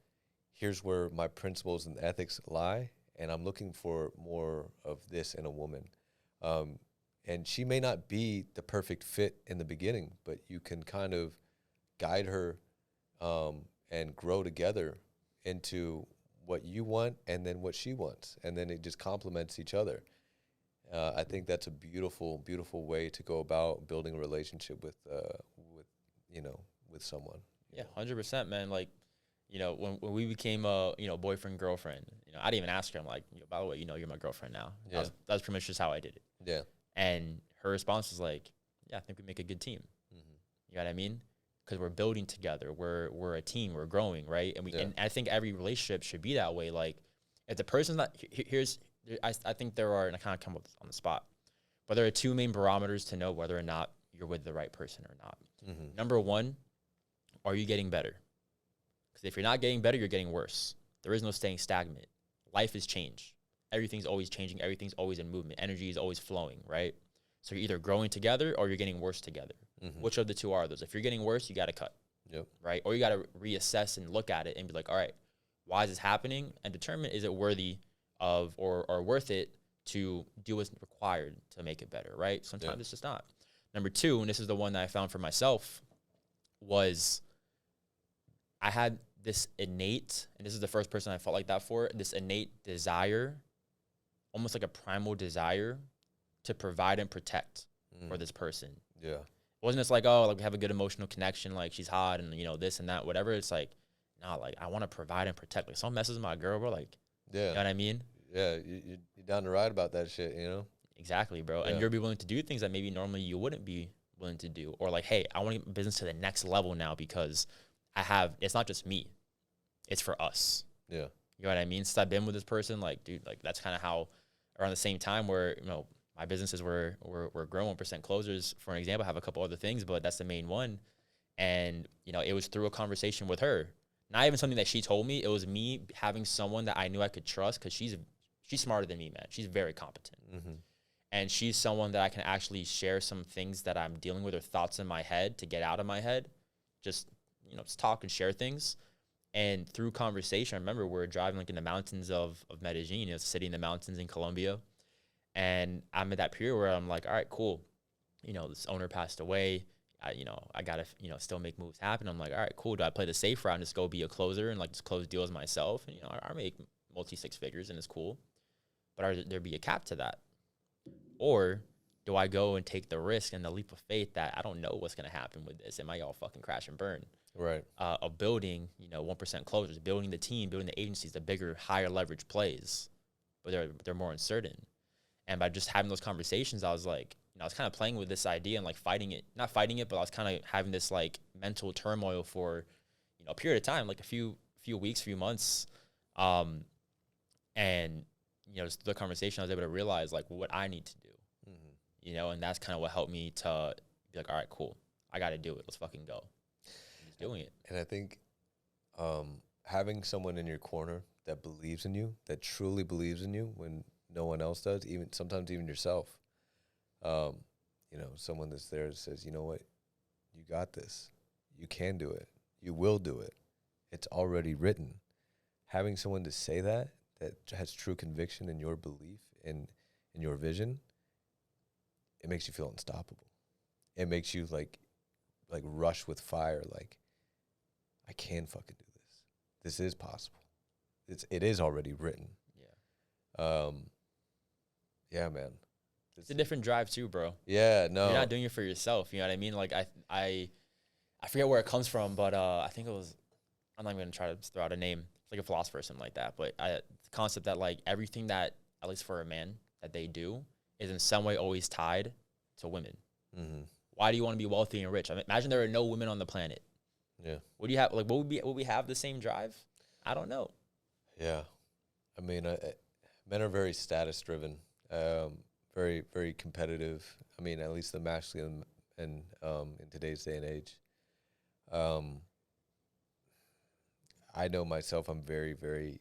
Here's where my principles and ethics lie, and I'm looking for more of this in a woman. And she may not be the perfect fit in the beginning, but you can kind of guide her and grow together into what you want and then what she wants. And then it just complements each other. I think that's a beautiful, beautiful way to go about building a relationship with someone. Yeah, 100%, man. Like, you know, when we became boyfriend, girlfriend, you know, I didn't even ask her. I'm like, by the way, you know, you're my girlfriend now. Yeah. That was pretty much just how I did it. Yeah. And her response was like, yeah, I think we make a good team. You know what I mean? Because we're building together. We're a team. We're growing, right? And I think every relationship should be that way. Like, if the person's not, I think there are, and I kind of come up on the spot, but there are two main barometers to know whether or not you're with the right person or not. Number one, are you getting better? Because if you're not getting better, you're getting worse. There is no staying stagnant. Life is change. Everything's always changing. Everything's always in movement. Energy is always flowing, right? So you're either growing together or you're getting worse together. Which of the two are those? If you're getting worse, you got to cut, right? Or you got to reassess and look at it and be like, all right, why is this happening? And determine, is it worthy of or worth it to do what's required to make it better, right? Sometimes it's just not. Number two, and this is the one that I found for myself, was I had this innate, and this is the first person I felt like that for, this innate desire, almost like a primal desire, to provide and protect for this person. Yeah. It wasn't just like, oh, like we have a good emotional connection, like she's hot and, you know, this and that, whatever. It's like, no, like I want to provide and protect. Like, someone messes with my girl, bro, like, you know what I mean? Yeah, you're down to ride about that shit, you know? Exactly, bro. And you'll be willing to do things that maybe normally you wouldn't be willing to do. Or like, hey, I want to get business to the next level now because it's not just me. It's for us. Yeah. You know what I mean? Since I've been with this person, like, dude, like that's kind of how around the same time where, you know, my businesses were growing, 1% closers, for an example. I have a couple other things, but that's the main one. And, you know, it was through a conversation with her. Not even something that she told me. It was me having someone that I knew I could trust, because she's smarter than me, man. She's very competent. And she's someone that I can actually share some things that I'm dealing with or thoughts in my head to get out of my head, just, just talk and share things. And through conversation, I remember we're driving like in the mountains of Medellin, a city in the mountains in Colombia. And I'm at that period where I'm like, all right, cool. This owner passed away. I got to, still make moves happen. I'm like, all right, cool. Do I play the safe route and just go be a closer and like just close deals myself? And, I make multi-six figures and it's cool. But are there be a cap to that? Or do I go and take the risk and the leap of faith that I don't know what's going to happen with this? It might all fucking crash and burn. Right. Of building, 1% closers, building the team, building the agencies, the bigger, higher leverage plays, but they're more uncertain. And by just having those conversations, I was like, I was kind of playing with this idea and like not fighting it, but I was kind of having this like mental turmoil for, a period of time, like a few weeks, few months. And, just the conversation, I was able to realize like what I need to do, and that's kind of what helped me to be like, all right, cool. I got to do it. Let's fucking go. Just doing it. And I think having someone in your corner that believes in you, that truly believes in you when no one else does, sometimes even yourself, someone that's there that says, you know what, you got this. You can do it. You will do it. It's already written. Having someone to say that has true conviction in your belief and in your vision, it makes you feel unstoppable. It makes you like rush with fire. Like, I can fucking do this. This is possible. It is already written. Yeah. Yeah, man. It's a different drive too, bro. Yeah, no. You're not doing it for yourself. You know what I mean? Like I forget where it comes from, but I think it was, I'm not even gonna try to throw out a name. It's like a philosopher or something like that. But the concept that like everything that, at least for a man, that they do is in some way always tied to women. Mm-hmm. Why do you want to be wealthy and rich? I mean, imagine there are no women on the planet. Yeah. Would you have like would we have the same drive? I don't know. Yeah. I mean, men are very status driven. Very, very competitive. I mean, at least the masculine and in today's day and age. I know myself, I'm very, very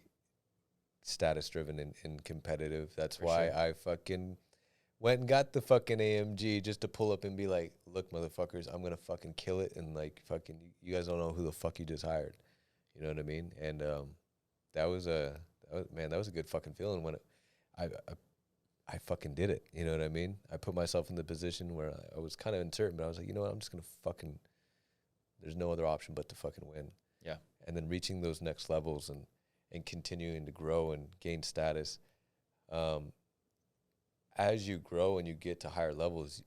status driven and competitive. That's why I fucking went and got the fucking AMG just to pull up and be like, look, motherfuckers, I'm gonna fucking kill it, and like fucking you guys don't know who the fuck you just hired. You know what I mean? And that was a good fucking feeling when I fucking did it. You know what I mean? I put myself in the position where I was kind of uncertain, but I was like, you know what? I'm just going to fucking, there's no other option but to fucking win. Yeah. And then reaching those next levels and continuing to grow and gain status. As you grow and you get to higher levels,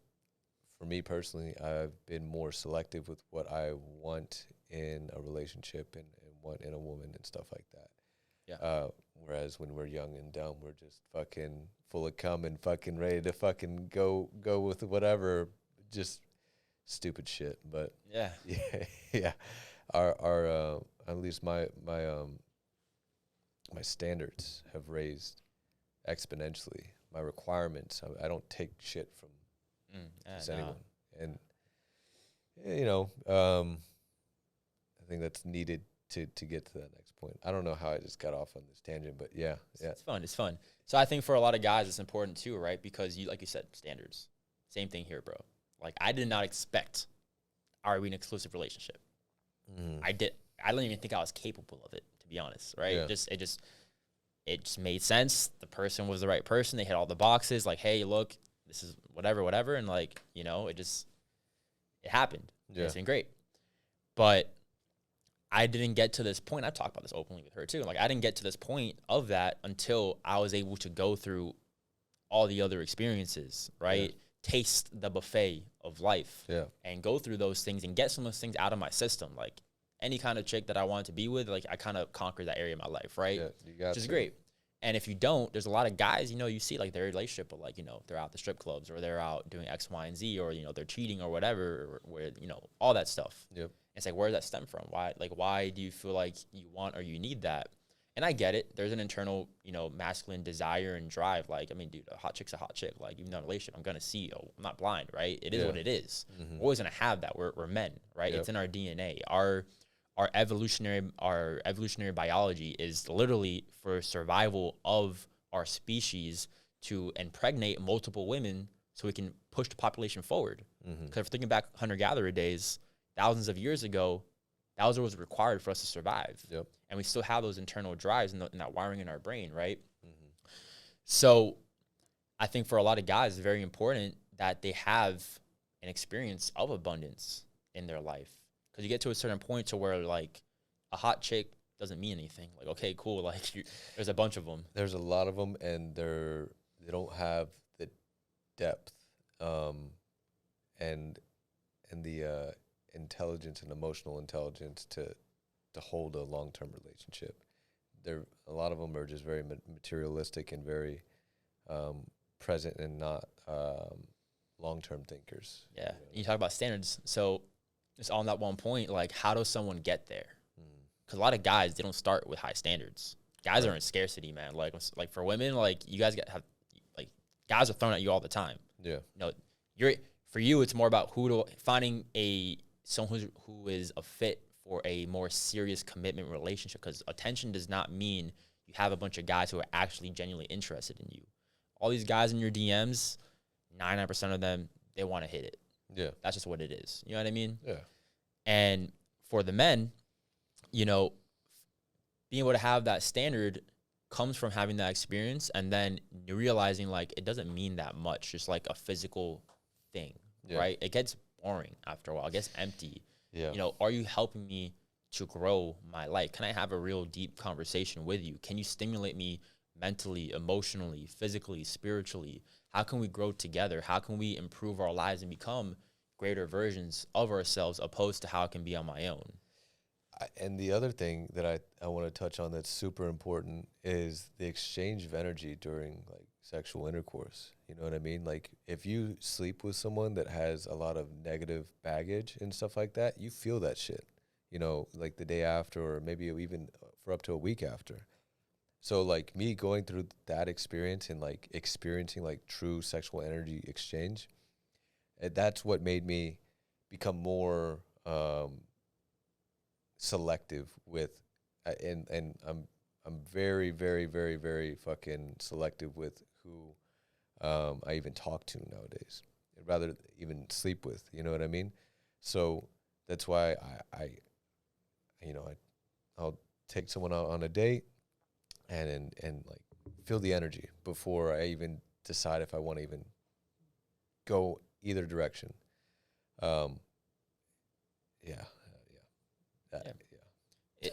for me personally, I've been more selective with what I want in a relationship and want in a woman and stuff like that. Yeah. Whereas when we're young and dumb, we're just fucking full of cum and fucking ready to fucking go with whatever, just stupid shit. But yeah. Our at least my standards have raised exponentially. My requirements. I don't take shit from just anyone, and I think that's needed to get to that next point. I don't know how I just got off on this tangent, but yeah. It's fun. So I think for a lot of guys, it's important too, right? Because like you said, standards. Same thing here, bro. Like, I did not expect, are we in an exclusive relationship? I don't even think I was capable of it, to be honest, right? Yeah. It just made sense. The person was the right person. They hit all the boxes. Like, hey, look, this is whatever. And like, it happened. Yeah. It's been great. But I didn't get to this point. I talked about this openly with her too. Like, I didn't get to this point of that until I was able to go through all the other experiences, right? Yeah. Taste the buffet of life, and go through those things and get some of those things out of my system. Like, any kind of chick that I wanted to be with, like, I kind of conquered that area of my life, right? Yeah, which is great. And if you don't, there's a lot of guys, you see like their relationship, but like, they're out the strip clubs, or they're out doing X, Y, and Z, or, they're cheating or whatever, or where, all that stuff. Yep. It's like, where does that stem from? Why do you feel like you want or you need that? And I get it. There's an internal, masculine desire and drive. Like, I mean, dude, a hot chick's a hot chick. Like, even in a relationship, I'm going to see, I'm not blind, right? It is what it is. Mm-hmm. We're always going to have that. We're men, right? Yep. It's in our DNA. Our evolutionary biology is literally for survival of our species to impregnate multiple women so we can push the population forward. Because if we're thinking back hunter-gatherer days, thousands of years ago, that was what was required for us to survive. Yep. And we still have those internal drives and that wiring in our brain, right? So I think for a lot of guys, it's very important that they have an experience of abundance in their life. Because you get to a certain point to where, like, a hot chick doesn't mean anything. Like, okay, cool. Like, there's a bunch of them. There's a lot of them, and they don't have the depth and the intelligence and emotional intelligence to hold a long-term relationship. A lot of them are just very materialistic and very present and not long-term thinkers. Yeah. You know? You talk about standards. So it's on that one point, like, how does someone get there? Because a lot of guys, they don't start with high standards. Guys are in scarcity, man. Like for women, like, you guys like, guys are thrown at you all the time. Yeah. You know, for you, it's more about finding someone who is a fit for a more serious commitment relationship. Because attention does not mean you have a bunch of guys who are actually genuinely interested in you. All these guys in your DMs, 99% of them, they want to hit it. Yeah. That's just what it is. You know what I mean? Yeah. And for the men, you know, being able to have that standard comes from having that experience, and then realizing, like, it doesn't mean that much, just like a physical thing, right? It gets boring after a while. It gets empty. Yeah. You know, are you helping me to grow my life? Can I have a real deep conversation with you? Can you stimulate me mentally, emotionally, physically, spiritually? How can we grow together? How can we improve our lives and become greater versions of ourselves, opposed to how it can be on my own? And the other thing that I want to touch on that's super important is the exchange of energy during, like, sexual intercourse. You know what I mean? Like, if you sleep with someone that has a lot of negative baggage and stuff like that, you feel that shit, you know, like the day after, or maybe even for up to a week after. So, like, me going through that experience and, like, experiencing, like, true sexual energy exchange, that's what made me become more selective with, and I'm very, very, very, very fucking selective with who I even talk to nowadays. I'd rather even sleep with, you know what I mean? So that's why I'll take someone out on a date and like feel the energy before I even decide if I want to even go either direction.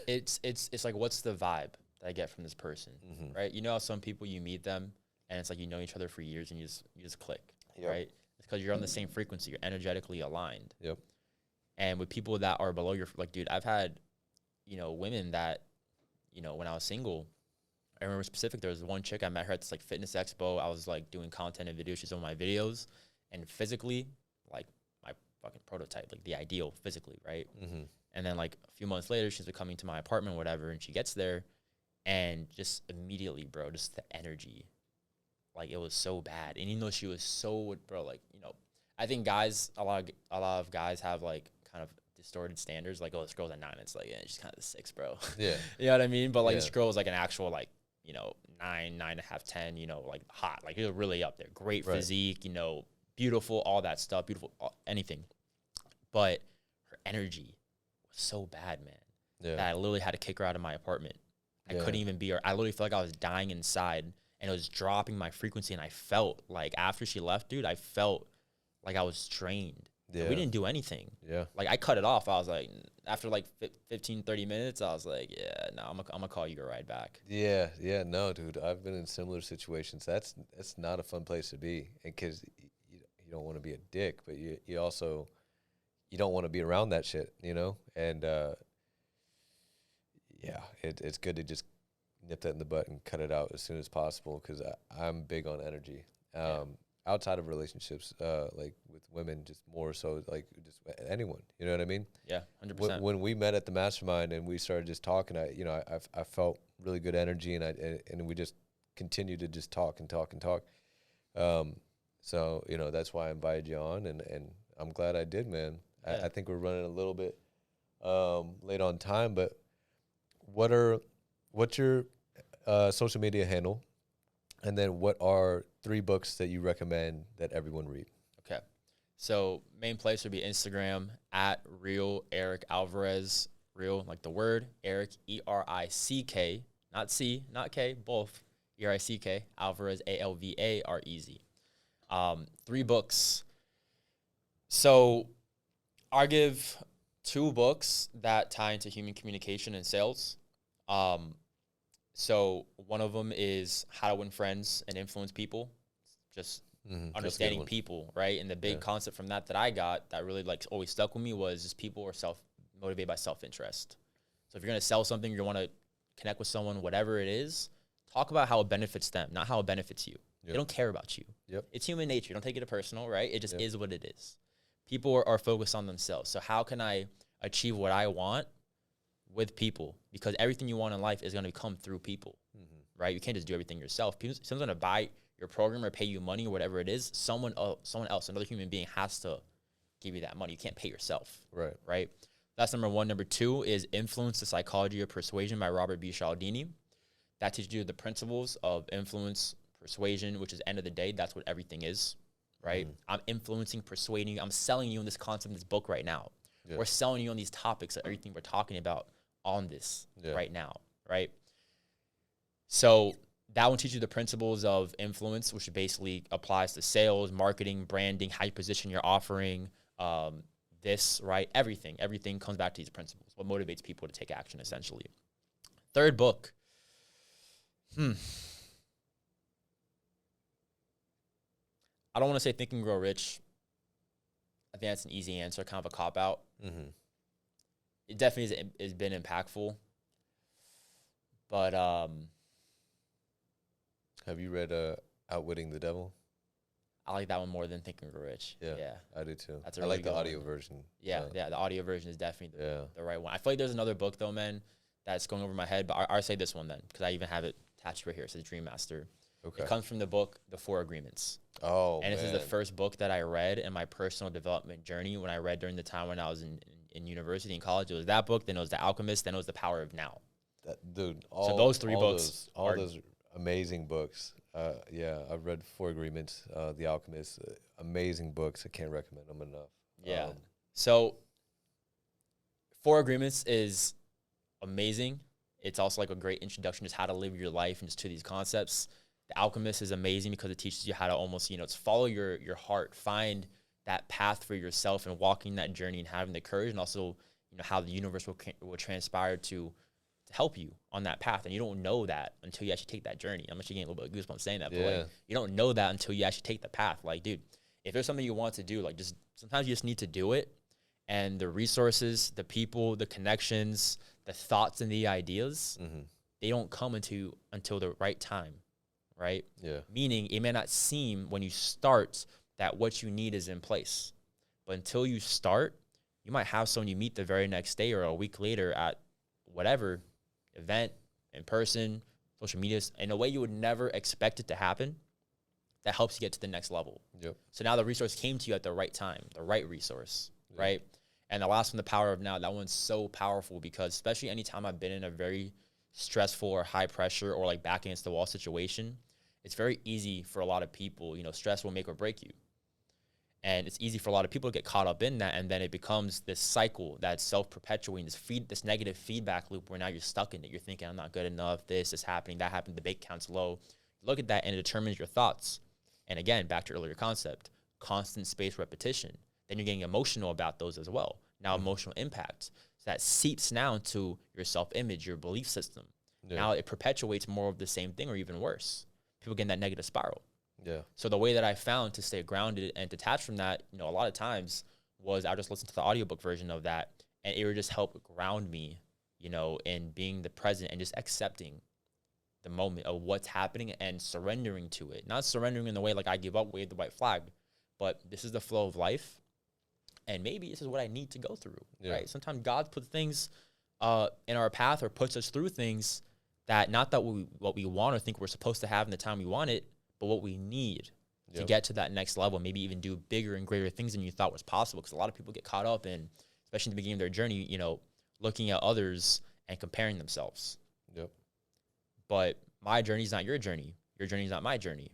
It's like, what's the vibe that I get from this person, right? You know how some people, you meet them and it's like, you know each other for years and you just click, right? It's because you're on the same frequency. You're energetically aligned. Yep. And with people that are below your, like, dude, I've had, you know, women that, you know, when I was single, I remember specific, there was one chick I met her at this, like, fitness expo. I was, like, doing content and videos. She's on my videos, and physically, like, my fucking prototype, like, the ideal physically, right? And then, like, a few months later, she's coming to my apartment, whatever, and she gets there, and just immediately, bro, just the energy, like, it was so bad. And even though she was so, bro, like, you know, I think guys, a lot of guys have, like, kind of distorted standards, like, oh, this girl's a 9, it's like, yeah, she's kind of the 6, bro. Yeah. You know what I mean? But, like, this girl was, like, an actual, like, you know, 9.5, 10, you know, like, hot, like, it was really up there. Great physique, you know, beautiful, all that stuff, beautiful, anything. But her energy was so bad, man, that I literally had to kick her out of my apartment. I couldn't even be her. I literally felt like I was dying inside, and it was dropping my frequency. And I felt like, after she left, dude, I felt like I was drained. Yeah. We didn't do anything. Yeah. Like, I cut it off. I was like, after like 15, 30 minutes, I was like, yeah, no, I'm gonna call you a ride back. Yeah. Yeah. No, dude, I've been in similar situations. That's not a fun place to be. And cause you don't want to be a dick, but you also, you don't want to be around that shit, you know? And, yeah, it's good to just nip that in the butt and cut it out as soon as possible. Cause I'm big on energy. Outside of relationships, like with women, just more so, like, just anyone, you know what I mean? Yeah, 100%. When we met at the mastermind and we started just talking, I felt really good energy, and we just continued to just talk and talk and talk. So, you know, that's why I invited you on, and I'm glad I did, man. Yeah. I think we're running a little bit late on time, but what's your social media handle? And then what are 3 books that you recommend that everyone read? Okay. So main place would be Instagram at real Eric Alvarez. Real, like the word, Eric, E-R-I-C-K, not C, not K, both, E-R-I-C-K, Alvarez, A-L-V-A-R-E-Z. 3 books. So I give 2 books that tie into human communication and sales. So one of them is How to Win Friends and Influence People, just understanding people, right? And the big concept from that I got that really like always stuck with me was just people are motivated by self-interest. So if you're going to sell something, you want to connect with someone, whatever it is, talk about how it benefits them, not how it benefits you. They don't care about you. It's human nature. Don't take it personal, right? It just is what it is. People are focused on themselves. So how can I achieve what I want with people? Because everything you want in life is going to come through people, right? You can't just do everything yourself. Someone's going to buy your program or pay you money or whatever it is. Someone else, another human being has to give you that money. You can't pay yourself, right? That's number 1. Number 2 is Influence, the Psychology of Persuasion by Robert B. Cialdini. That teaches you the principles of influence, persuasion, which is end of the day, that's what everything is, right? I'm influencing, persuading you. I'm selling you on this concept in this book right now. We're selling you on these topics of everything we're talking about on this right now, right? So that one teaches you the principles of influence, which basically applies to sales, marketing, branding, how you position your offering, right? Everything comes back to these principles. What motivates people to take action, essentially. 3rd book. I don't want to say Think and Grow Rich. I think that's an easy answer, kind of a cop-out. It definitely has been impactful. But have you read Outwitting the Devil? I like that one more than Think and Grow Rich. Yeah, I do too. That's I like the audio version. Yeah, the audio version is definitely the right one. I feel like there's another book though, man, that's going over my head. But I'll say this one then, because I even have it attached right here. It says Dream Master. Okay. It comes from the book The 4 Agreements. Oh, and this is the first book that I read in my personal development journey. When I read during the time when I was in university and college, it was that book. Then it was The Alchemist. Then it was The Power of Now. So those 3 books, all those amazing books. I've read 4 Agreements, The Alchemist, amazing books. I can't recommend them enough. So 4 Agreements is amazing. It's also like a great introduction to how to live your life and just to these concepts. The Alchemist is amazing because it teaches you how to almost, it's follow your heart, find that path for yourself and walking that journey and having the courage, and also, how the universe will transpire to help you on that path. And you don't know that until you actually take that journey. I'm actually getting a little bit of goosebumps saying that, but like, you don't know that until you actually take the path. Like, dude, if there's something you want to do, like, just sometimes you just need to do it. And the resources, the people, the connections, the thoughts and the ideas, they don't come until the right time, right? Yeah. Meaning it may not seem when you start that what you need is in place. But until you start, you might have someone you meet the very next day or a week later at whatever event, in person, social media, in a way you would never expect it to happen, that helps you get to the next level. So now the resource came to you at the right time, the right resource, right? And the last one, The Power of Now, that one's so powerful because especially anytime I've been in a very stressful or high pressure or like back against the wall situation, it's very easy for a lot of people, stress will make or break you. And it's easy for a lot of people to get caught up in that, and then it becomes this cycle that's self-perpetuating, this negative feedback loop where now you're stuck in it. You're thinking, I'm not good enough, this is happening, that happened, the bank account's low. Look at that, and it determines your thoughts. And again, back to earlier concept, constant spaced repetition. Then you're getting emotional about those as well. Now emotional impact. So that seeps now into your self-image, your belief system. Now it perpetuates more of the same thing or even worse. People get in that negative spiral. So the way that I found to stay grounded and detached from that, a lot of times was I just listened to the audiobook version of that, and it would just help ground me, in being the present and just accepting the moment of what's happening and surrendering to it. Not surrendering in the way like I give up, wave the white flag, but this is the flow of life, and maybe this is what I need to go through, right? Sometimes God puts things in our path or puts us through things that not that what we want or think we're supposed to have in the time we want it, but what we need to get to that next level, maybe even do bigger and greater things than you thought was possible. Because a lot of people get caught up in, especially in the beginning of their journey, looking at others and comparing themselves. But my journey is not your journey. Your journey is not my journey.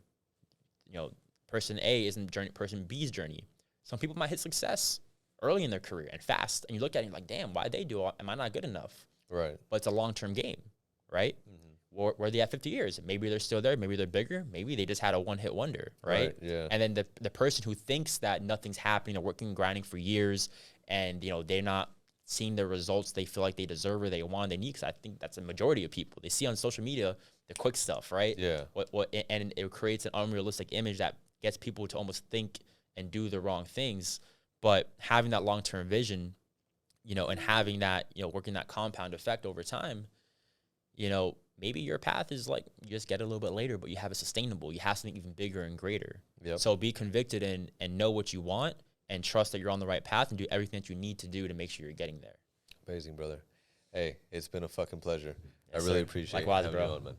Person A isn't person B's journey. Some people might hit success early in their career and fast. And you look at it and you're like, damn, why'd they do it? Am I not good enough? Right. But it's a long-term game, right? Where are they at 50 years? Maybe they're still there. Maybe they're bigger. Maybe they just had a one-hit wonder, right? Yeah. And then the person who thinks that nothing's happening, they're working and grinding for years, and they're not seeing the results they feel like they deserve or they want, they need. Because I think that's a majority of people. They see on social media the quick stuff, right? Yeah. And it creates an unrealistic image that gets people to almost think and do the wrong things. But having that long-term vision, and having that, working that compound effect over time, maybe your path is like you just get it a little bit later, but you have it sustainable. You have something even bigger and greater. Yep. So be convicted and know what you want and trust that you're on the right path and do everything that you need to do to make sure you're getting there. Amazing, brother. Hey, it's been a fucking pleasure. Yes, I really sir. appreciate Likewise, having bro. you on, man.